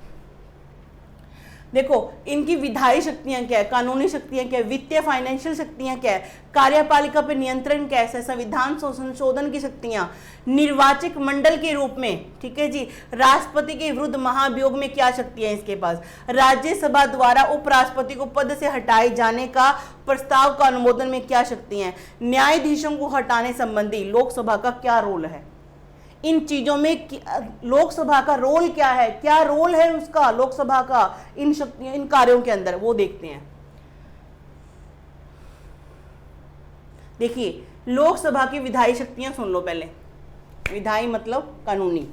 देखो इनकी विधायी शक्तियां क्या है, कानूनी शक्तियां क्या है, वित्तीय फाइनेंशियल शक्तियां क्या है, कार्यपालिका पर नियंत्रण कैसे है, संविधान संशोधन की शक्तियां, निर्वाचक मंडल के रूप में, ठीक है जी, राष्ट्रपति के विरुद्ध महाभियोग में क्या शक्तियां इसके पास, राज्यसभा द्वारा उपराष्ट्रपति को पद से हटाए जाने का प्रस्ताव का अनुमोदन में क्या शक्तियां, न्यायाधीशों को हटाने संबंधी लोकसभा का क्या रोल है, इन चीजों में लोकसभा का रोल क्या है, क्या रोल है उसका लोकसभा का इन शक्तियों, इन कार्यों के अंदर, वो देखते हैं। देखिए लोकसभा की विधायी शक्तियां सुन लो पहले। विधायी मतलब कानूनी।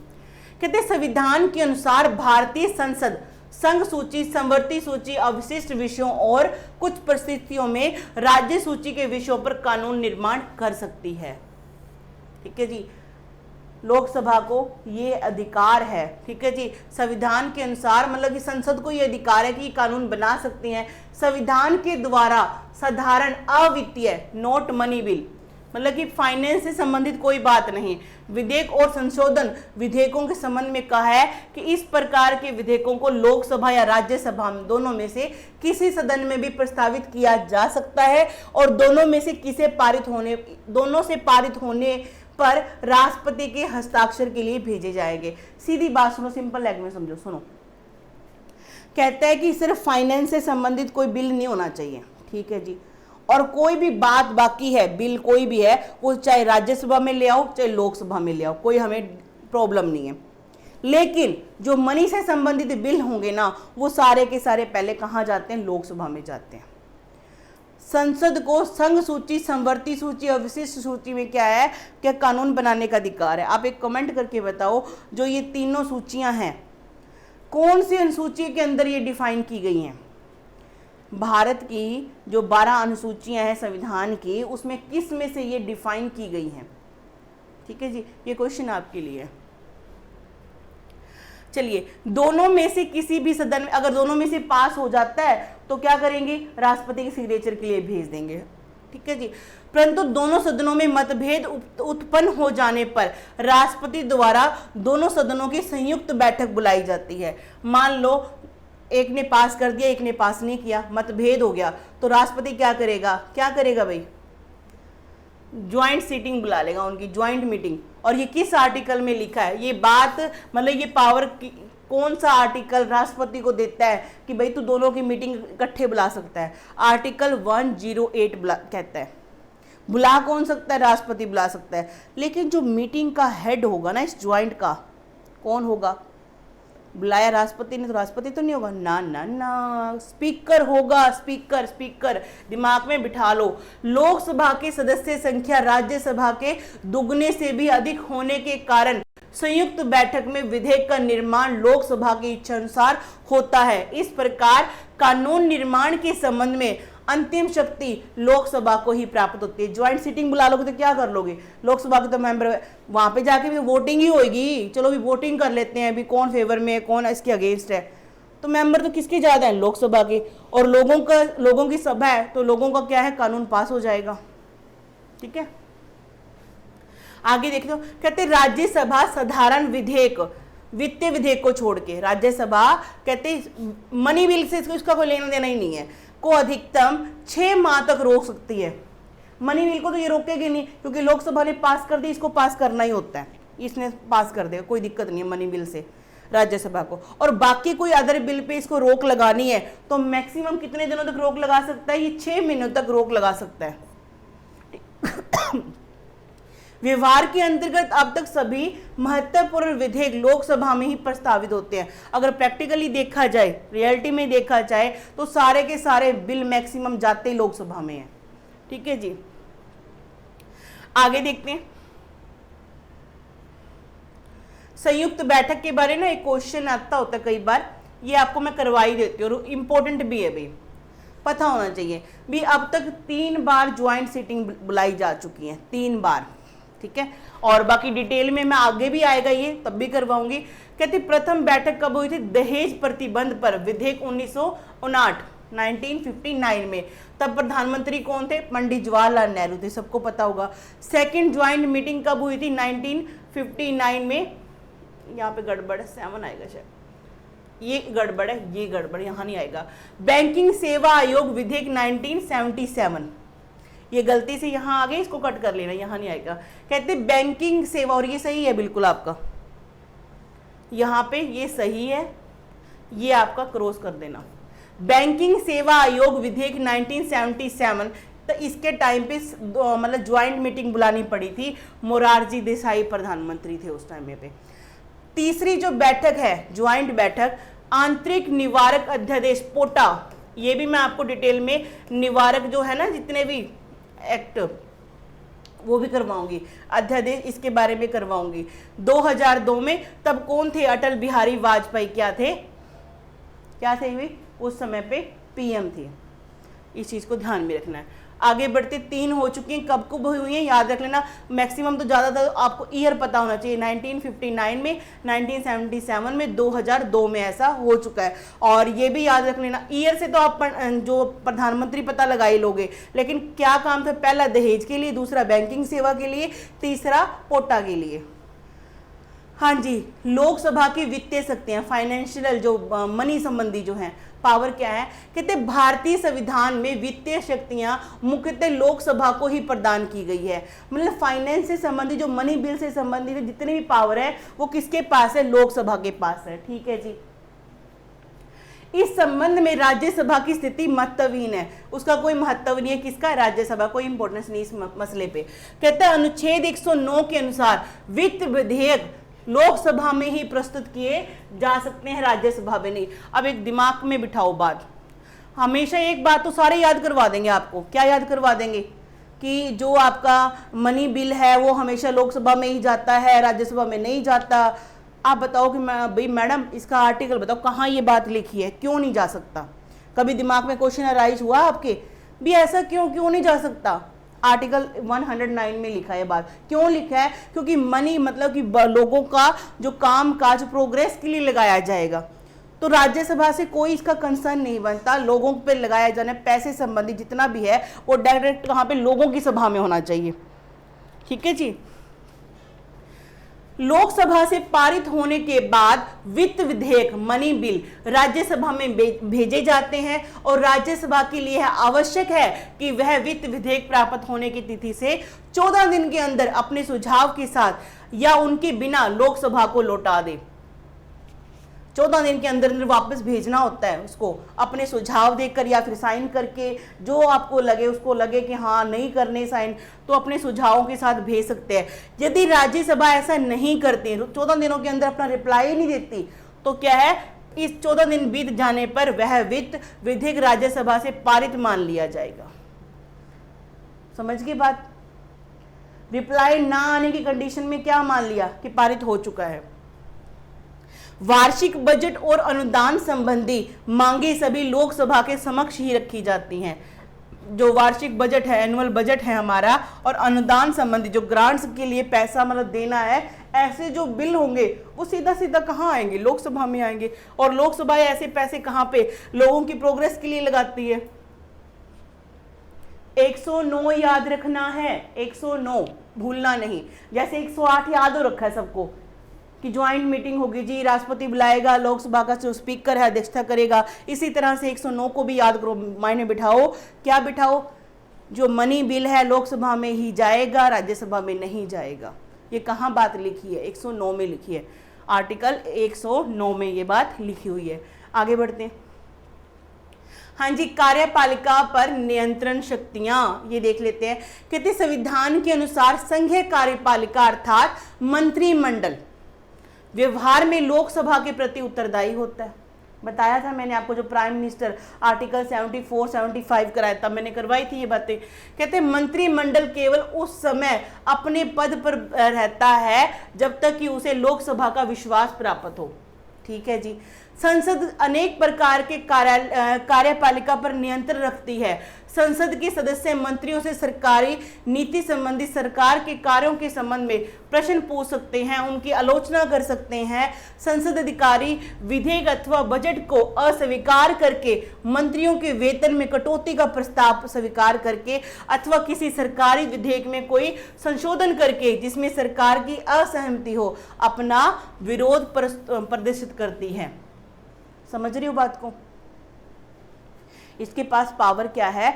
कहते संविधान के अनुसार भारतीय संसद संघ सूची, समवर्ती सूची, अवशिष्ट विषयों और कुछ परिस्थितियों में राज्य सूची के विषयों पर कानून निर्माण कर सकती है। ठीक है जी, लोकसभा को ये अधिकार है। ठीक है जी, संविधान के अनुसार मतलब कि संसद को ये अधिकार है कि कानून बना सकती हैं। संविधान के द्वारा साधारण अवित्तीय नोट मनी बिल मतलब कि फाइनेंस से संबंधित कोई बात नहीं, विधेयक और संशोधन विधेयकों के संबंध में कहा है कि इस प्रकार के विधेयकों को लोकसभा या राज्यसभा में दोनों में से किसी सदन में भी प्रस्तावित किया जा सकता है और दोनों से पारित होने पर राष्ट्रपति के हस्ताक्षर के लिए भेजे जाएंगे। सीधी बात सुनो, सिंपल लैंग्वेज में समझो। सुनो, कहता है कि सिर्फ फाइनेंस से संबंधित कोई बिल नहीं होना चाहिए। ठीक है जी, और कोई भी बात बाकी है, बिल कोई भी है, वो चाहे राज्यसभा में ले आओ चाहे लोकसभा में ले आओ, कोई हमें प्रॉब्लम नहीं है। लेकिन जो मनी से संबंधित बिल होंगे ना, वो सारे के सारे पहले कहाँ जाते हैं? लोकसभा में जाते हैं। संसद को संघ सूची, समवर्ती सूची, अवशिष्ट सूची में क्या है, क्या कानून बनाने का अधिकार है। आप एक कमेंट करके बताओ, जो ये तीनों सूचियां हैं कौन सी अनुसूची के अंदर ये डिफाइन की गई हैं? भारत की जो 12 अनुसूचियां हैं संविधान की, उसमें किस में से ये डिफाइन की गई हैं? ठीक है जी, ये क्वेश्चन आपके लिए है। चलिए, दोनों में से किसी भी सदन में अगर दोनों में से पास हो जाता है तो क्या करेंगे? राष्ट्रपति के सिग्नेचर के लिए भेज देंगे। ठीक है जी, परंतु दोनों सदनों में मतभेद उत्पन्न हो जाने पर राष्ट्रपति द्वारा दोनों सदनों की संयुक्त बैठक बुलाई जाती है। मान लो एक ने पास कर दिया, एक ने पास नहीं किया, मतभेद हो गया, तो राष्ट्रपति क्या करेगा भाई? ज्वाइंट सीटिंग बुला लेगा, उनकी ज्वाइंट मीटिंग। और ये किस आर्टिकल में लिखा है ये बात, मतलब ये पावर कौन सा आर्टिकल राष्ट्रपति को देता है कि भाई तू दोनों की मीटिंग इकट्ठे बुला सकता है? आर्टिकल 108 कहता है। बुला कौन सकता है? राष्ट्रपति बुला सकता है। लेकिन जो मीटिंग का हेड होगा ना इस ज्वाइंट का, कौन होगा? बुलाया राष्ट्रपति ने तो राष्ट्रपति तो नहीं होगा ना, ना ना, स्पीकर होगा। स्पीकर दिमाग में बिठा लो। लोकसभा के सदस्य संख्या राज्यसभा के दुगने से भी अधिक होने के कारण संयुक्त बैठक में विधेयक का निर्माण लोकसभा की इच्छा अनुसार होता है। इस प्रकार कानून निर्माण के संबंध में अंतिम शक्ति लोकसभा को ही प्राप्त होती है। ज्वाइंट सीटिंग बुला लोगे तो क्या कर लोगे? लोकसभा के तो मेंबर वहां पे जाके भी वोटिंग ही होगी। चलो भी वोटिंग कर लेते हैं, अभी कौन फेवर में है, कौन इसके अगेंस्ट है। तो मेंबर तो किसके ज्यादा है? लोकसभा के। और लोगों की सभा है तो लोगों का क्या है? कानून पास हो जाएगा। ठीक है, आगे देखते हो, कहते राज्यसभा साधारण विधेयक, वित्तीय विधेयक को छोड़ के राज्यसभा कहते मनी बिल से इसका कोई लेना देना ही नहीं है, को अधिकतम 6 माह तक रोक सकती है। मनी बिल को तो ये रोकेगी नहीं, क्योंकि लोकसभा ने पास कर दी, इसको पास करना ही होता है, इसने पास कर देगा, कोई दिक्कत नहीं है मनी बिल से राज्यसभा को। और बाकी कोई अदर बिल पे इसको रोक लगानी है तो मैक्सिमम कितने दिनों तक रोक लगा सकता है? ये 6 महीनों तक रोक लगा सकता है। व्यवहार के अंतर्गत अब तक सभी महत्वपूर्ण विधेयक लोकसभा में ही प्रस्तावित होते हैं। अगर प्रैक्टिकली देखा जाए, रियलिटी में देखा जाए, तो सारे के सारे बिल मैक्सिमम जाते ही लोकसभा में है। ठीक है जी, आगे देखते हैं। संयुक्त बैठक के बारे में एक क्वेश्चन आता होता है कई बार, ये आपको मैं करवा ही देती हूँ, इंपॉर्टेंट भी है भाई, पता होना चाहिए भी। अब तक 3 बार ज्वाइंट सीटिंग बुलाई जा चुकी है, 3 बार। ठीक है, और बाकी डिटेल में मैं आगे भी आएगा ये, तब भी करवाऊंगी। कहती प्रथम बैठक कब हुई थी? दहेज प्रतिबंध पर विधेयक 1959 में। तब प्रधानमंत्री कौन थे? पंडित जवाहरलाल नेहरू थे, सबको पता होगा। सेकंड ज्वाइंट मीटिंग कब हुई थी? 1959 में। यहाँ पे गड़बड़ है, 7 आएगा शायद, ये गड़बड़ है, ये गड़बड़ यहाँ नहीं आएगा। बैंकिंग सेवा आयोग विधेयक 1977, ये गलती से यहाँ आ गई, इसको कट कर लेना, यहाँ नहीं आएगा। कहते बैंकिंग सेवा, और ये सही है बिल्कुल आपका, यहाँ पे ये सही है, ये आपका क्रॉस कर देना। बैंकिंग सेवा आयोग विधेयक 1977, तो इसके टाइम पे मतलब ज्वाइंट मीटिंग बुलानी पड़ी थी, मोरारजी देसाई प्रधानमंत्री थे उस टाइम पे। तीसरी जो बैठक है ज्वाइंट बैठक, आंतरिक निवारक अध्यादेश पोटा, ये भी मैं आपको डिटेल में, निवारक जो है ना जितने भी एक्ट वो भी करवाऊंगी, अध्यादेश इसके बारे में करवाऊंगी। 2002 में तब कौन थे? अटल बिहारी वाजपेयी क्या थे? क्या थे भी? उस समय पे पीएम थे। इस चीज को ध्यान में रखना है। आगे बढ़ते 3 हो चुकी हैं, कब कब हुई हैं याद रख लेना, मैक्सिमम तो ज़्यादातर आपको ईयर पता होना चाहिए। 1959 में, 1977 में, 2002 में ऐसा हो चुका है। और ये भी याद रख लेना, ईयर से तो आप जो प्रधानमंत्री पता लगा ही लोगे, लेकिन क्या काम था? पहला दहेज के लिए, दूसरा बैंकिंग सेवा के लिए, तीसरा पोटा के लिए। हाँ जी, लोकसभा की वित्तीय शक्तियां, फाइनेंशियल जो मनी संबंधी जो हैं पावर क्या है? कहते भारतीय संविधान में वित्तीय शक्तियां मुख्यतः लोकसभा को ही प्रदान की गई है। मतलब फाइनेंस से संबंधित, जो मनी बिल से संबंधित जितने भी पावर है वो किसके पास है? लोकसभा के पास है। ठीक है जी। इस संबंध में राज्यसभा की स्थिति महत्वहीन है, उसका कोई महत्व नहीं है। किसका? राज्यसभा, कोई इंपॉर्टेंस नहीं इस मसले पे। कहते हैं अनुच्छेद 109 के अनुसार वित्त विधेयक लोकसभा में ही प्रस्तुत किए जा सकते हैं, राज्यसभा में नहीं। अब एक दिमाग में बिठाओ बात, हमेशा एक बात तो सारे याद करवा देंगे आपको। क्या याद करवा देंगे? कि जो आपका मनी बिल है वो हमेशा लोकसभा में ही जाता है, राज्यसभा में नहीं जाता। आप बताओ कि भाई मैडम इसका आर्टिकल बताओ, कहाँ ये बात लिखी है, क्यों नहीं जा सकता? कभी दिमाग में क्वेश्चन अराइज हुआ आपके भी ऐसा क्यों नहीं जा सकता? आर्टिकल 109 में लिखा है बात। क्यों लिखा है? क्योंकि मनी मतलब कि लोगों का जो काम काज प्रोग्रेस के लिए लगाया जाएगा, तो राज्यसभा से कोई इसका कंसर्न नहीं बनता। लोगों पे लगाया जाने पैसे संबंधी जितना भी है वो डायरेक्ट कहाँ पे? लोगों की सभा में होना चाहिए। ठीक है जी। लोकसभा से पारित होने के बाद वित्त विधेयक मनी बिल राज्यसभा में भेजे जाते हैं और राज्यसभा के लिए आवश्यक है कि वह वित्त विधेयक प्राप्त होने की तिथि से 14 दिन के अंदर अपने सुझाव के साथ या उनके बिना लोकसभा को लौटा दे। 14 दिन के अंदर वापस भेजना होता है उसको, अपने सुझाव देकर या फिर साइन करके, जो आपको लगे, उसको लगे कि हाँ नहीं करने साइन, तो अपने सुझावों के साथ भेज सकते हैं। यदि राज्यसभा ऐसा नहीं करती, 14 दिनों के अंदर अपना रिप्लाई नहीं देती, तो क्या है? इस 14 दिन बीत जाने पर वह वित्त विधेयक राज्यसभा से पारित मान लिया जाएगा। समझ गए बात? रिप्लाई ना आने की कंडीशन में क्या मान लिया? कि पारित हो चुका है। वार्षिक बजट और अनुदान संबंधी मांगे सभी लोकसभा के समक्ष ही रखी जाती हैं। जो वार्षिक बजट है, एनुअल बजट है हमारा, और अनुदान संबंधी जो ग्रांट्स के लिए पैसा मतलब देना है, ऐसे जो बिल होंगे वो सीधा सीधा कहाँ आएंगे? लोकसभा में आएंगे। और लोकसभा ऐसे पैसे कहाँ पे? लोगों की प्रोग्रेस के लिए लगाती है। 109 याद रखना है, 109 भूलना नहीं। जैसे 108 याद हो रखा है सबको कि ज्वाइंट मीटिंग होगी जी, राष्ट्रपति बुलाएगा, लोकसभा का जो स्पीकर है अध्यक्षता करेगा। इसी तरह से 109 को भी याद करो, मायने बिठाओ। क्या बिठाओ? जो मनी बिल है लोकसभा में ही जाएगा, राज्यसभा में नहीं जाएगा। ये कहाँ बात लिखी है? 109 में लिखी है, आर्टिकल 109 में ये बात लिखी हुई है। आगे बढ़ते हैं। हाँ जी, कार्यपालिका पर नियंत्रण शक्तियां, ये देख लेते हैं। कहते संविधान के अनुसार संघीय कार्यपालिका अर्थात मंत्रिमंडल व्यवहार में लोकसभा के प्रति उत्तरदायी होता है। बताया था मैंने आपको, जो प्राइम मिनिस्टर आर्टिकल 74, 75 कराया, तब मैंने करवाई थी ये बातें। कहते हैं मंत्रिमंडल केवल उस समय अपने पद पर रहता है जब तक कि उसे लोकसभा का विश्वास प्राप्त हो। ठीक है जी। संसद अनेक प्रकार के कार्यपालिका पर नियंत्रण रखती है। संसद के सदस्य मंत्रियों से सरकारी नीति संबंधी सरकार के कार्यों के संबंध में प्रश्न पूछ सकते हैं, उनकी आलोचना कर सकते हैं। संसद अधिकारी विधेयक अथवा बजट को अस्वीकार करके मंत्रियों के वेतन में कटौती का प्रस्ताव स्वीकार करके अथवा किसी सरकारी विधेयक में कोई संशोधन करके जिसमें सरकार की असहमति हो अपना विरोध प्रदर्शित करती है। समझ रही हो बात को? इसके पास पावर क्या है?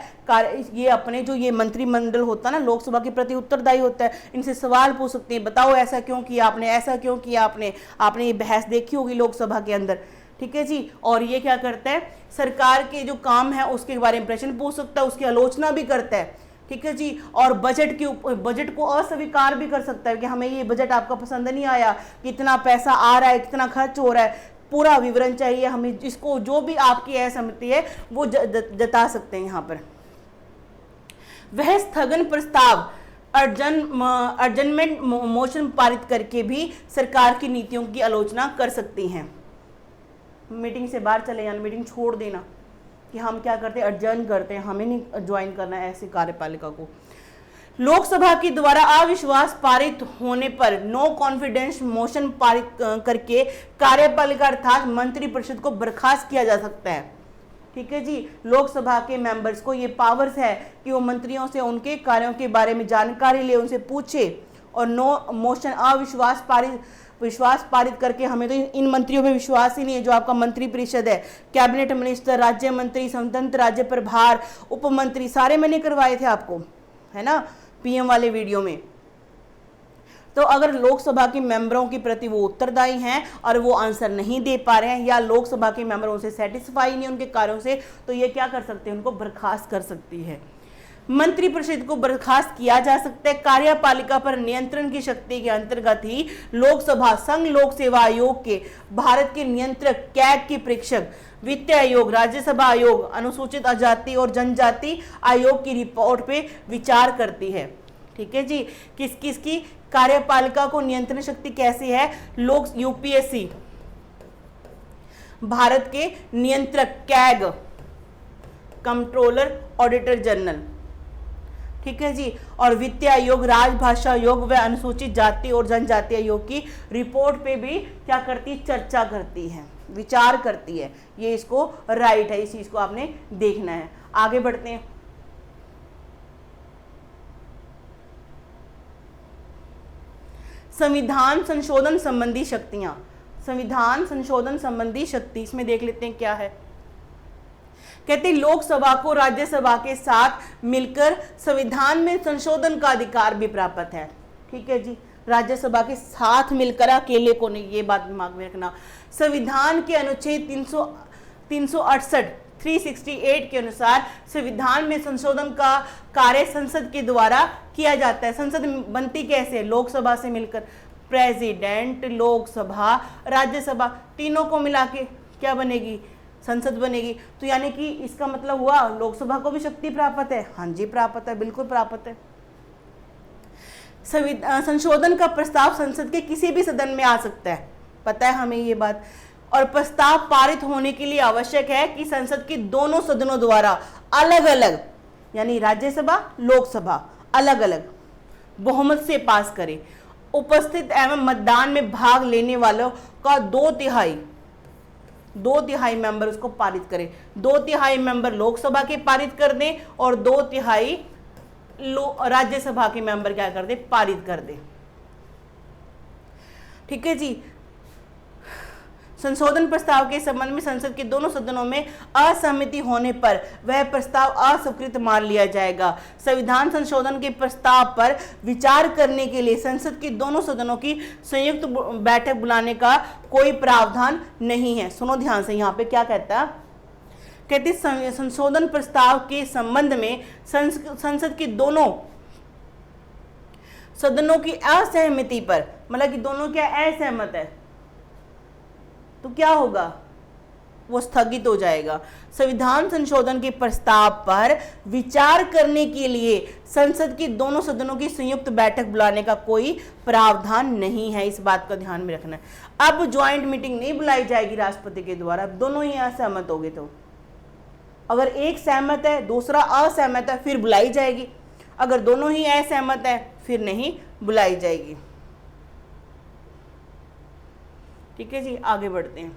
ये अपने जो ये मंत्रिमंडल होता है ना, लोकसभा के प्रति उत्तरदायी होता है। इनसे सवाल पूछ सकते हैं, बताओ ऐसा क्यों किया आपने, ऐसा क्यों किया आपने ये बहस देखी होगी लोकसभा के अंदर। ठीक है जी। और ये क्या करता है? सरकार के जो काम है उसके बारे में प्रश्न पूछ सकता है, उसकी आलोचना भी करता है। ठीक है जी। और बजट को अस्वीकार भी कर सकता है कि हमें ये बजट आपका पसंद नहीं आया, कितना पैसा आ रहा है, कितना खर्च हो रहा है, पूरा विवरण चाहिए हमें। इसको जो भी आपकी असहमति है वो जता सकते हैं यहाँ पर। वह स्थगन प्रस्ताव अर्जनमेंट मोशन पारित करके भी सरकार की नीतियों की आलोचना कर सकती हैं। मीटिंग से बाहर चले जाना, मीटिंग छोड़ देना कि हम क्या करते हैं, अर्जन करते हैं, हमें नहीं ज्वाइन करना है ऐसी कार्यपालिका को। लोकसभा के द्वारा अविश्वास पारित होने पर नो कॉन्फिडेंस मोशन पारित करके कार्यपालिका अर्थात मंत्रिपरिषद को बर्खास्त किया जा सकता है। ठीक है जी, लोकसभा के मेंबर्स को ये पावर्स है कि वो मंत्रियों से उनके कार्यों के बारे में जानकारी ले, उनसे पूछे और नो मोशन विश्वास पारित करके, हमें तो इन मंत्रियों पे विश्वास ही नहीं है जो आपका मंत्रिपरिषद है, कैबिनेट मिनिस्टर, राज्य मंत्री, स्वतंत्र राज्य प्रभार, उप मंत्री, सारे मैंने करवाए थे आपको, है ना, पीएम वाले वीडियो में। तो अगर लोकसभा के मेंबरों के प्रति वो उत्तरदायी हैं और वो आंसर नहीं दे पा रहे हैं या लोकसभा के मेंबर उनसे सेटिस्फाई नहीं उनके कार्यों से, तो ये क्या कर सकते हैं, उनको बर्खास्त कर सकती है। मंत्रिपरिषद को बर्खास्त किया जा सकता है। कार्यपालिका पर नियंत्रण की शक्ति के अंतर्गत ही लोकसभा संघ लोक सेवा आयोग के भारत के नियंत्रक कैग के प्रेक्षक वित्त आयोग, राज्यसभा आयोग, अनुसूचित जाति और जनजाति आयोग की रिपोर्ट पे विचार करती है। ठीक है जी, किस किस की कार्यपालिका को नियंत्रण शक्ति कैसी है, लोक यूपीएससी भारत के नियंत्रक कैग, कंट्रोलर ऑडिटर जनरल, ठीक है जी, और वित्त आयोग, राजभाषा आयोग व अनुसूचित जाति और जनजाति आयोग की रिपोर्ट पे भी क्या करती, चर्चा करती है, विचार करती है। ये इसको राइट है, इस चीज को आपने देखना है। आगे बढ़ते हैं। संविधान संशोधन संबंधी शक्तियां, संविधान संशोधन संबंधी शक्ति, इसमें देख लेते हैं क्या है। कहते हैं लोकसभा को राज्यसभा के साथ मिलकर संविधान में संशोधन का अधिकार भी प्राप्त है। ठीक है जी, राज्यसभा के साथ मिलकर, अकेले को नहीं, ये बात दिमाग में रखना। संविधान के अनुच्छेद 368 के अनुसार संविधान में संशोधन का कार्य संसद के द्वारा किया जाता है। संसद बनती कैसे, लोकसभा से मिलकर, प्रेसिडेंट, लोकसभा, राज्यसभा, तीनों को मिला के क्या बनेगी, संसद बनेगी। तो यानी कि इसका मतलब हुआ लोकसभा को भी शक्ति प्राप्त है। हाँ जी, प्राप्त है, बिल्कुल प्राप्त है। संशोधन का प्रस्ताव संसद के किसी भी सदन में आ सकता है, पता है हमें ये बात। और प्रस्ताव पारित होने के लिए आवश्यक है कि संसद के दोनों सदनों द्वारा अलग अलग, यानी राज्यसभा, लोकसभा अलग अलग बहुमत से पास करे। उपस्थित एवं मतदान में भाग लेने वालों का 2/3 मेंबर उसको पारित करें। 2/3 मेंबर लोकसभा के पारित कर दें और 2/3 राज्यसभा के मेंबर क्या कर दे, पारित कर दे। ठीक है जी। संशोधन प्रस्ताव के संबंध में संसद के दोनों सदनों में असहमति होने पर वह प्रस्ताव अस्वीकृत मान लिया जाएगा। संविधान संशोधन के प्रस्ताव पर विचार करने के लिए संसद के दोनों सदनों की संयुक्त बैठक बुलाने का कोई प्रावधान नहीं है। सुनो ध्यान से, यहाँ पे क्या कहता है, कहते संशोधन प्रस्ताव के संबंध में संसद के दोनों सदनों की असहमति पर, मतलब कि दोनों क्या असहमत है, तो क्या होगा, वो स्थगित हो जाएगा। संविधान संशोधन के प्रस्ताव पर विचार करने के लिए संसद की दोनों सदनों की संयुक्त बैठक बुलाने का कोई प्रावधान नहीं है, इस बात का ध्यान में रखना है। अब ज्वाइंट मीटिंग नहीं बुलाई जाएगी राष्ट्रपति के द्वारा, दोनों ही असहमत हो गए। तो अगर एक सहमत है, दूसरा असहमत है, फिर बुलाई जाएगी। अगर दोनों ही असहमत है, फिर नहीं बुलाई जाएगी। ठीक है जी, आगे बढ़ते हैं।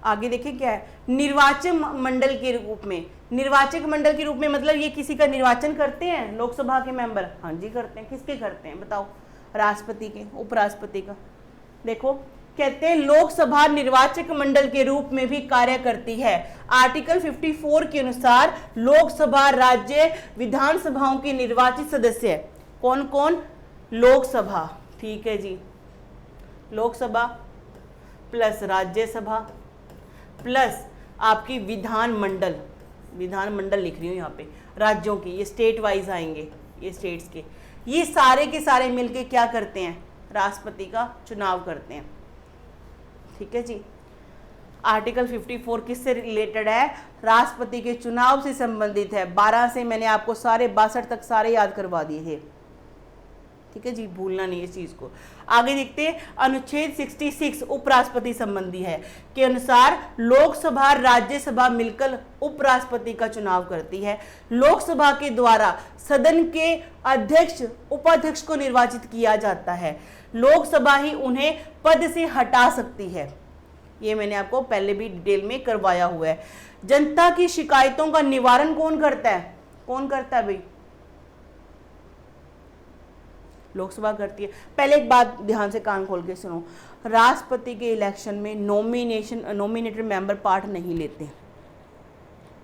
आगे देखिए क्या है, निर्वाचक मंडल के रूप में। निर्वाचक मंडल के रूप में मतलब ये किसी का निर्वाचन करते हैं लोकसभा के मेंबर। हाँ जी करते हैं। किसके करते हैं बताओ, राष्ट्रपति के, उपराष्ट्रपति का। देखो कहते हैं लोकसभा निर्वाचक मंडल के रूप में भी कार्य करती है। आर्टिकल 54 के अनुसार लोकसभा राज्य विधानसभाओं के निर्वाचित सदस्य कौन कौन, लोकसभा, ठीक है जी, लोकसभा प्लस राज्यसभा प्लस आपकी विधानमंडल, विधानमंडल लिख रही हूँ यहाँ पे, राज्यों की, ये स्टेट वाइज आएंगे, ये स्टेट्स के, ये सारे के सारे मिलके क्या करते हैं, राष्ट्रपति का चुनाव करते हैं। ठीक है जी। आर्टिकल 54 किससे रिलेटेड है? राष्ट्रपति के चुनाव से संबंधित है। 12 से मैंने आपको सारे 62 तक सारे याद करवा दिए थे, ठीक है जी, भूलना नहीं इस चीज को। आगे देखते हैं, अनुच्छेद 66 उपराष्ट्रपति संबंधी है के अनुसार लोकसभा राज्यसभा मिलकर उपराष्ट्रपति का चुनाव करती है। लोकसभा के द्वारा सदन के अध्यक्ष उपाध्यक्ष को निर्वाचित किया जाता है। लोकसभा ही उन्हें पद से हटा सकती है। ये मैंने आपको पहले भी डिटेल में करवाया हुआ है। जनता की शिकायतों का निवारण कौन करता है? कौन करता है भाई? लोकसभा करती है। पहले एक बात ध्यान से कान खोल के सुनो, राष्ट्रपति के इलेक्शन में नॉमिनेटेड मेंबर पार्ट नहीं लेते,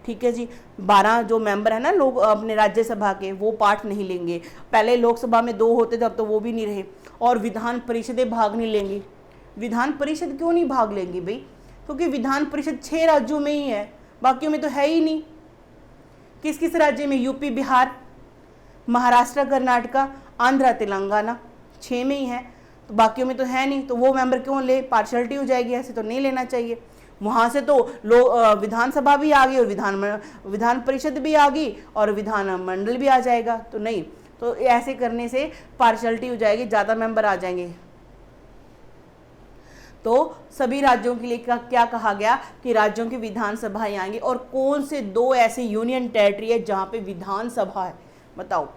ठीक है जी। 12 जो मेंबर है ना लोग अपने राज्यसभा के, वो पार्ट नहीं लेंगे। पहले लोकसभा में 2 होते थे, अब तो वो भी नहीं रहे। और विधान परिषदें भाग नहीं लेंगी। विधान परिषद क्यों नहीं भाग लेंगी भाई? क्योंकि विधान परिषद 6 राज्यों में ही है, बाकियों में तो है ही नहीं। किस किस राज्य में? यूपी, बिहार, महाराष्ट्र, कर्नाटका, आंध्र, तेलंगाना, 6 में ही है, तो बाकियों में तो है नहीं। तो वो मेंबर क्यों ले? पार्शलिटी हो जाएगी, ऐसे तो नहीं लेना चाहिए। वहाँ से तो विधानसभा भी आ गई और विधान परिषद भी आ गई और विधानमंडल भी आ जाएगा, तो नहीं। तो ऐसे करने से पार्शलिटी हो जाएगी, ज़्यादा मेंबर आ जाएंगे। तो सभी राज्यों के लिए क्या कहा गया कि राज्यों की विधानसभाएं आएंगी। और कौन से 2 ऐसे यूनियन टेरिटरी है जहाँ पे विधानसभा है? बताओ।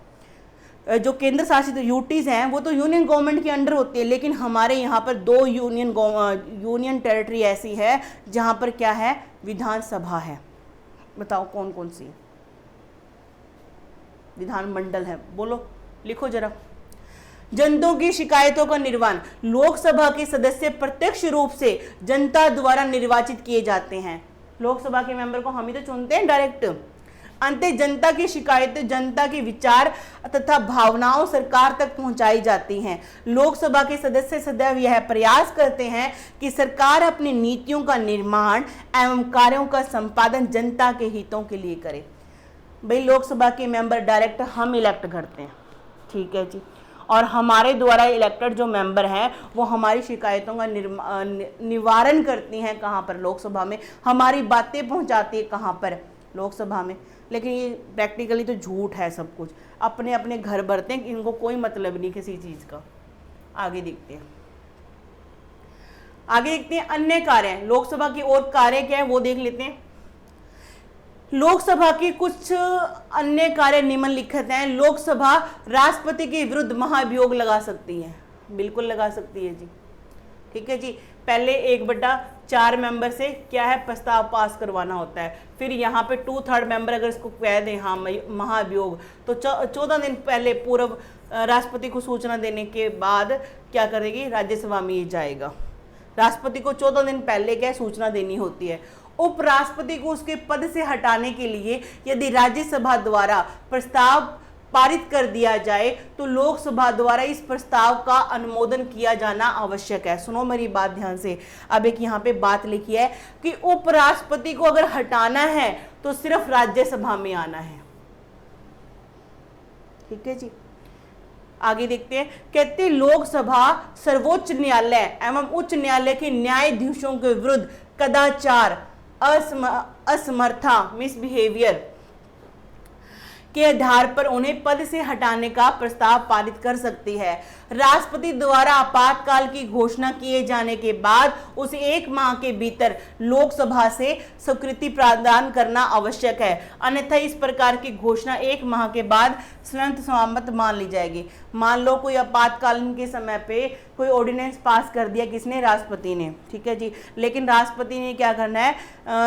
जो केंद्र शासित यूटीज हैं वो तो यूनियन गवर्नमेंट के अंडर होती है, लेकिन हमारे यहाँ पर 2 यूनियन टेरिटरी ऐसी है जहाँ पर क्या है? विधानसभा है। बताओ कौन कौन सी? विधानमंडल है, बोलो, लिखो जरा। जनता की शिकायतों का निवारण, लोकसभा के सदस्य प्रत्यक्ष रूप से जनता द्वारा निर्वाचित किए जाते हैं। लोकसभा के मेंबर को हम ही तो चुनते हैं डायरेक्ट। अंत जनता की शिकायतें, जनता के विचार तथा भावनाओं सरकार तक पहुंचाई जाती हैं। लोकसभा के सदस्य सदैव यह प्रयास करते हैं कि सरकार अपनी नीतियों का निर्माण एवं कार्यों का संपादन जनता के हितों के लिए करे। भाई लोकसभा के मेंबर डायरेक्ट हम इलेक्ट करते हैं, ठीक है जी। और हमारे द्वारा इलेक्टेड जो मेंबर हैं वो हमारी शिकायतों का निवारण करती हैं। कहाँ पर? लोकसभा में। हमारी बातें पहुंचाती है कहाँ पर? लोकसभा में। लेकिन ये प्रैक्टिकली तो झूठ है सब कुछ, अपने अपने घर भरते हैं, इनको कोई मतलब नहीं किसी चीज़ का। आगे देखते हैं, अन्य कार्य। लोकसभा की और कार्य क्या है वो देख लेते हैं। लोकसभा की कुछ अन्य कार्य निम्नलिखित हैं। लोकसभा राष्ट्रपति के विरुद्ध महाभियोग लगा सकती है, बिल्कुल लगा सकती है जी, ठीक है जी। पहले 1/4 मेंबर से क्या है? प्रस्ताव पास करवाना होता है। फिर यहाँ पे 2/3 मेंबर अगर इसको कह दें हाँ महाभियोग, तो 14 दिन पहले पूर्व राष्ट्रपति को सूचना देने के बाद क्या करेगी? राज्यसभा में ये जाएगा। राष्ट्रपति को 14 दिन पहले क्या सूचना देनी होती है। उपराष्ट्रपति को उसके पद से हटाने के लिए यदि राज्यसभा द्वारा प्रस्ताव पारित कर दिया जाए तो लोकसभा द्वारा इस प्रस्ताव का अनुमोदन किया जाना आवश्यक है। सुनो मेरी बात ध्यान से। अब एक यहाँ पे बात लिखी है कि उपराष्ट्रपति को अगर हटाना है तो सिर्फ राज्यसभा में आना है, ठीक है जी। आगे देखते हैं, कहते लोकसभा सर्वोच्च न्यायालय एवं उच्च न्यायालय के न्यायाधीशों के विरुद्ध कदाचार, असमर्था, मिसबिहेवियर के आधार पर उन्हें पद से हटाने का प्रस्ताव पारित कर सकती है। राष्ट्रपति द्वारा आपातकाल की घोषणा किए जाने के बाद उसे 1 माह के भीतर लोकसभा से स्वीकृति प्रदान करना आवश्यक है, अन्यथा इस प्रकार की घोषणा 1 माह के बाद समाप्त मान ली जाएगी। मान लो कोई आपातकालीन के समय पे कोई ऑर्डिनेंस पास कर दिया, किसने? राष्ट्रपति ने, ठीक है जी। लेकिन राष्ट्रपति ने क्या करना है?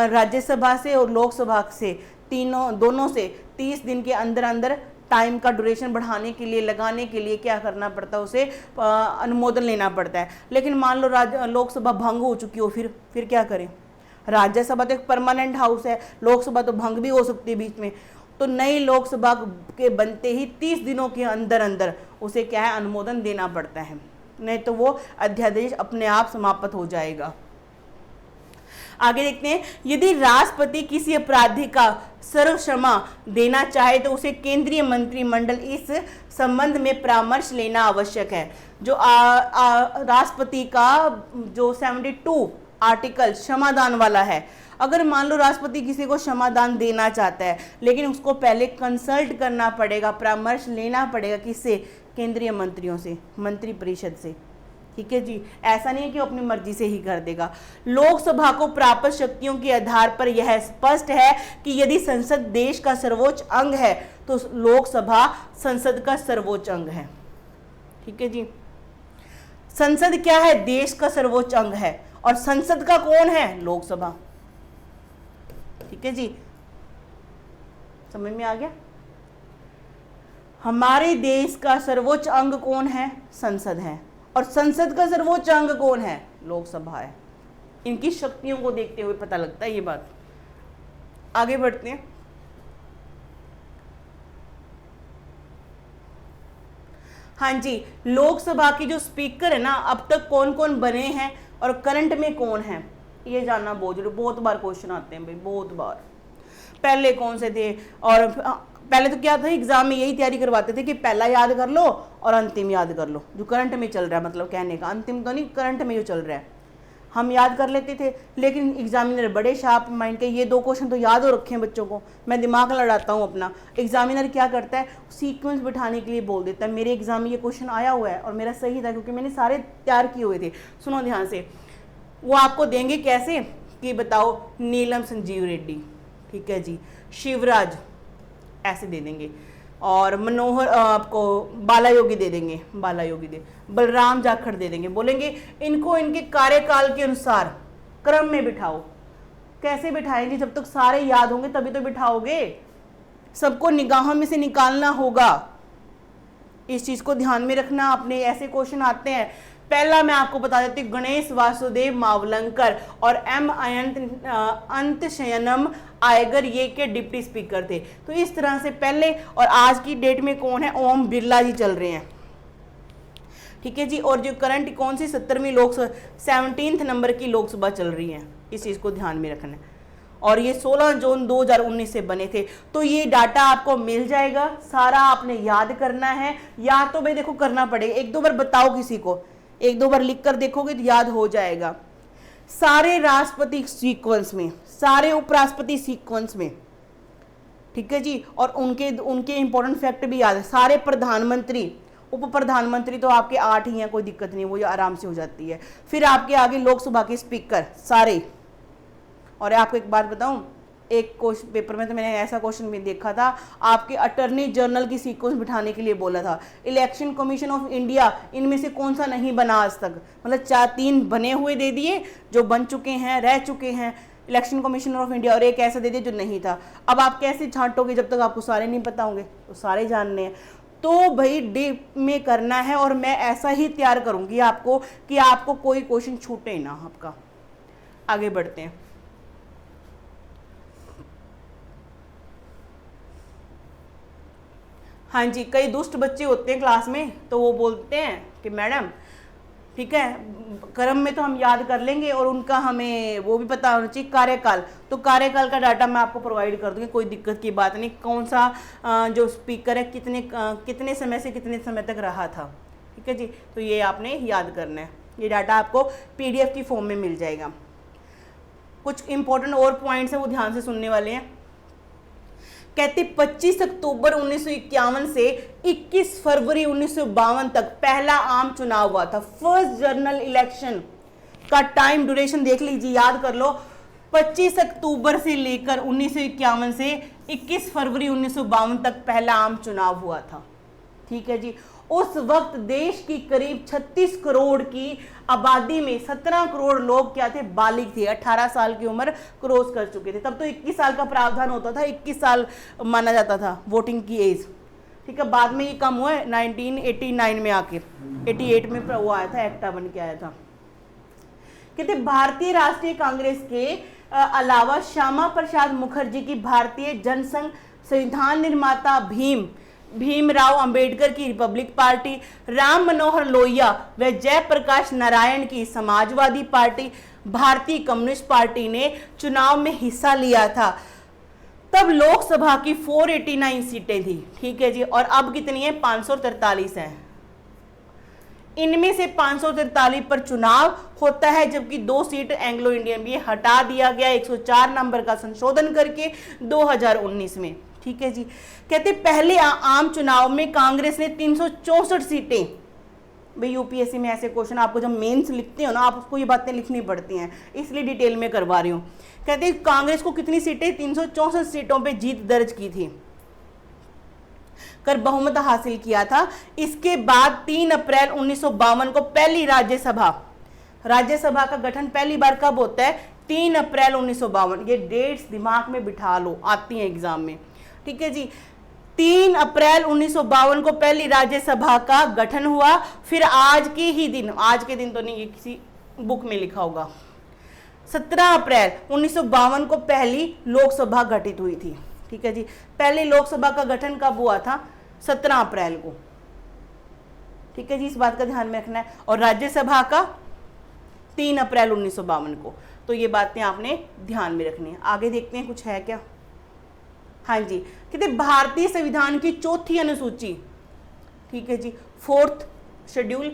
राज्यसभा से और लोकसभा से दोनों से 30 दिन के अंदर अंदर टाइम का ड्यूरेशन बढ़ाने के लिए, लगाने के लिए क्या करना पड़ता है? उसे अनुमोदन लेना पड़ता है। लेकिन मान लो लोकसभा भंग हो चुकी हो, फिर क्या करें? राज्यसभा तो एक परमानेंट हाउस है, लोकसभा तो भंग भी हो सकती है बीच में। तो नई लोकसभा के बनते ही 30 दिनों के अंदर अंदर उसे क्या है? अनुमोदन देना पड़ता है, नहीं तो वो अध्यादेश अपने आप समाप्त हो जाएगा। आगे देखते हैं, यदि राष्ट्रपति किसी अपराधी का सर्वक्षमा देना चाहे तो उसे केंद्रीय मंत्रिमंडल इस संबंध में परामर्श लेना आवश्यक है। जो राष्ट्रपति का जो 72 आर्टिकल क्षमादान वाला है। अगर मान लो राष्ट्रपति किसी को क्षमादान देना चाहता है, लेकिन उसको पहले कंसल्ट करना पड़ेगा, परामर्श लेना पड़ेगा, किससे? केंद्रीय मंत्रियों से, मंत्रिपरिषद से। ठीक है जी, ऐसा नहीं है कि वो अपनी मर्जी से ही कर देगा। लोकसभा को प्राप्त शक्तियों के आधार पर यह स्पष्ट है कि यदि संसद देश का सर्वोच्च अंग है तो लोकसभा संसद का सर्वोच्च अंग है। ठीक है जी, संसद क्या है? देश का सर्वोच्च अंग है, और संसद का कौन है? लोकसभा। ठीक है जी, समझ में आ गया? हमारे देश का सर्वोच्च अंग कौन है? संसद है, और संसद का सर्वोच्च अंग कौन है? लोकसभा है। इनकी शक्तियों को देखते हुए पता लगता है ये बात। आगे बढ़ते हैं। हाँ जी, लोकसभा की जो स्पीकर है ना, अब तक कौन कौन बने हैं और करंट में कौन है, ये जानना बहुत जरूरी। बहुत बार क्वेश्चन आते हैं भाई, बहुत बार। पहले कौन से थे? और पहले तो क्या था, एग्जाम में यही तैयारी करवाते थे कि पहला याद कर लो और अंतिम याद कर लो, जो करंट में चल रहा है, मतलब कहने का अंतिम तो नहीं, करंट में जो चल रहा है हम याद कर लेते थे। लेकिन एग्जामिनर बड़े शार्प माइंड के, ये 2 क्वेश्चन तो याद हो रखे हैं बच्चों को, मैं दिमाग लड़ाता हूँ अपना। एग्जामिनर क्या करता है, सीक्वेंस बिठाने के लिए बोल देता है, मेरे एग्जाम में ये क्वेश्चन आया हुआ है और मेरा सही था क्योंकि मैंने सारे तैयार किए हुए थे। सुनो ध्यान से, वो आपको देंगे कैसे कि बताओ, नीलम संजीव रेड्डी, ठीक है जी, शिवराज, ऐसे दे देंगे, और मनोहर आपको बाला योगी दे देंगे, बाला योगी दे, बलराम जाखड़ दे देंगे, बोलेंगे इनको इनके कार्यकाल के अनुसार क्रम में बिठाओ। कैसे बिठाएंगे? जब तक सारे याद होंगे तभी तो बिठाओगे, सबको निगाहों में से निकालना होगा। इस चीज को ध्यान में रखना, अपने ऐसे क्वेश्चन आते हैं। पहला मैं आपको बता देती हूँ, गणेश वासुदेव मावलंकर और एम अंतशयनम आयगर ये के डिप्टी स्पीकर थे। तो इस तरह से पहले, और आज की डेट में कौन है? ओम बिरला जी चल रहे हैं। ठीक है जी, और जो करंट कौन सी 17वीं लोकसभा, 17 नंबर की लोकसभा चल रही है, इस चीज को ध्यान में रखना है। और ये 16 जून 2019 से बने थे। तो ये डाटा आपको मिल जाएगा, सारा आपने याद करना है। या तो भाई देखो करना पड़ेगा, 1-2 बार बताओ किसी को, 1-2 बार लिख कर देखोगे तो याद हो जाएगा। सारे राष्ट्रपति सीक्वेंस में, सारे उपराष्ट्रपति सीक्वेंस में, ठीक है जी, और उनके इंपॉर्टेंट फैक्ट भी याद है। सारे प्रधानमंत्री, उप प्रधानमंत्री तो आपके 8 ही हैं, कोई दिक्कत नहीं, वो आराम से हो जाती है। फिर आपके आगे लोकसभा के स्पीकर सारे। और आपको एक बात बताऊं, एक क्वेश्चन पेपर में तो मैंने ऐसा क्वेश्चन भी देखा था, आपके अटॉर्नी जनरल की सीक्वेंस बिठाने के लिए बोला था। इलेक्शन कमीशन ऑफ इंडिया, इनमें से कौन सा नहीं बना आज तक? मतलब 3 बने हुए दे दिए, जो बन चुके हैं, रह चुके हैं, इलेक्शन कमिश्नर ऑफ इंडिया, और एक ऐसा दे दिया जो नहीं था। अब आप कैसे छांटोगे जब तक आपको सारे नहीं पता होंगे? तो सारे जानने हैं। तो भाई डीप में करना है, और मैं ऐसा ही तैयार करूंगी आपको कि आपको कोई क्वेश्चन छूटे ना आपका। आगे बढ़ते हैं। हाँ जी, कई दुष्ट बच्चे होते हैं क्लास में, तो वो बोलते हैं कि मैडम ठीक है, क्रम में तो हम याद कर लेंगे और उनका हमें वो भी पता होना चाहिए कार्यकाल। तो कार्यकाल का डाटा मैं आपको प्रोवाइड कर दूंगी, कोई दिक्कत की बात नहीं। कौन सा जो स्पीकर है कितने समय से कितने समय तक रहा था, ठीक है जी, तो ये आपने याद करना है। ये डाटा आपको PDF की फॉर्म में मिल जाएगा। कुछ इंपॉर्टेंट और पॉइंट्स हैं, वो ध्यान से सुनने वाले हैं। कहते 25 अक्टूबर 1951 से 21 फरवरी 1952 तक पहला आम चुनाव हुआ था। फर्स्ट जनरल इलेक्शन का टाइम ड्यूरेशन देख लीजिए, याद कर लो। 25 अक्टूबर से लेकर 1951 से 21 फरवरी 1952 तक पहला आम चुनाव हुआ था। ठीक है जी। उस वक्त देश की करीब 36 करोड़ की आबादी में 17 करोड़ लोग क्या थे? बालिग थे, 18 साल की उम्र क्रॉस कर चुके थे। तब तो 21 साल का प्रावधान होता था, 21 साल माना जाता था वोटिंग की एज। ठीक है, बाद में ये कम हुआ है 1989 में आके, 88 में वो आया था, एक्टा बन के आया था। कहते भारतीय राष्ट्रीय कांग्रेस के अलावा श्यामा प्रसाद मुखर्जी की भारतीय जनसंघ, संविधान निर्माता भीमराव अंबेडकर की रिपब्लिक पार्टी, राम मनोहर लोहिया व जयप्रकाश नारायण की समाजवादी पार्टी, भारतीय कम्युनिस्ट पार्टी ने चुनाव में हिस्सा लिया था। तब लोकसभा की 489 सीटें थी। ठीक है जी, और अब कितनी है? 543 हैं। इनमें से 543 पर चुनाव होता है, जबकि 2 सीट एंग्लो इंडियन भी हटा दिया गया 104 नंबर का संशोधन करके 2019 में। ठीक है जी। कहते पहले आम चुनाव में कांग्रेस ने 364 सीटें, भाई यूपीएससी में ऐसे क्वेश्चन आपको जब मेंस लिखते हो ना, आप उसको ये बातें लिखनी पड़ती हैं, इसलिए डिटेल में करवा रही हूँ। कहते कांग्रेस को कितनी सीटें, 364 सीटों पे जीत दर्ज की थी, कर बहुमत हासिल किया था। इसके बाद 3 अप्रैल 1952 को पहली राज्यसभा का गठन पहली बार कब होता है, 3 अप्रैल 1952। ये डेट्स दिमाग में बिठा लो, आती हैं एग्जाम में। ठीक है जी। 3 अप्रैल 1952 को पहली राज्यसभा का गठन हुआ। फिर आज के दिन तो नहीं, ये किसी बुक में लिखा होगा, 17 अप्रैल 1952 को पहली लोकसभा गठित हुई थी। ठीक है जी। पहली लोकसभा का गठन कब हुआ था, 17 अप्रैल को। ठीक है जी, इस बात का ध्यान में रखना है। और राज्यसभा का 3 अप्रैल 1952 को। तो ये बातें आपने ध्यान में रखनी है। आगे देखते हैं कुछ है क्या। हाँ जी, कहते भारतीय संविधान की चौथी अनुसूची, ठीक है जी, 4th शेड्यूल,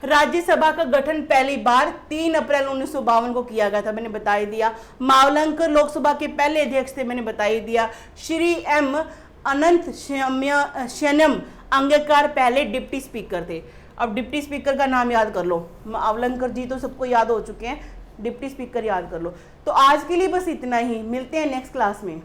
राज्यसभा का गठन पहली बार 3 अप्रैल 1952 को किया गया था, मैंने बता ही दिया। मावलंकर लोकसभा के पहले अध्यक्ष थे, मैंने बता ही दिया। श्री एम अनंत शयनम अंगीकार पहले डिप्टी स्पीकर थे। अब डिप्टी स्पीकर का नाम याद कर लो, मावलंकर जी तो सबको याद हो चुके हैं, डिप्टी स्पीकर याद कर लो। तो आज के लिए बस इतना ही, मिलते हैं नेक्स्ट क्लास में।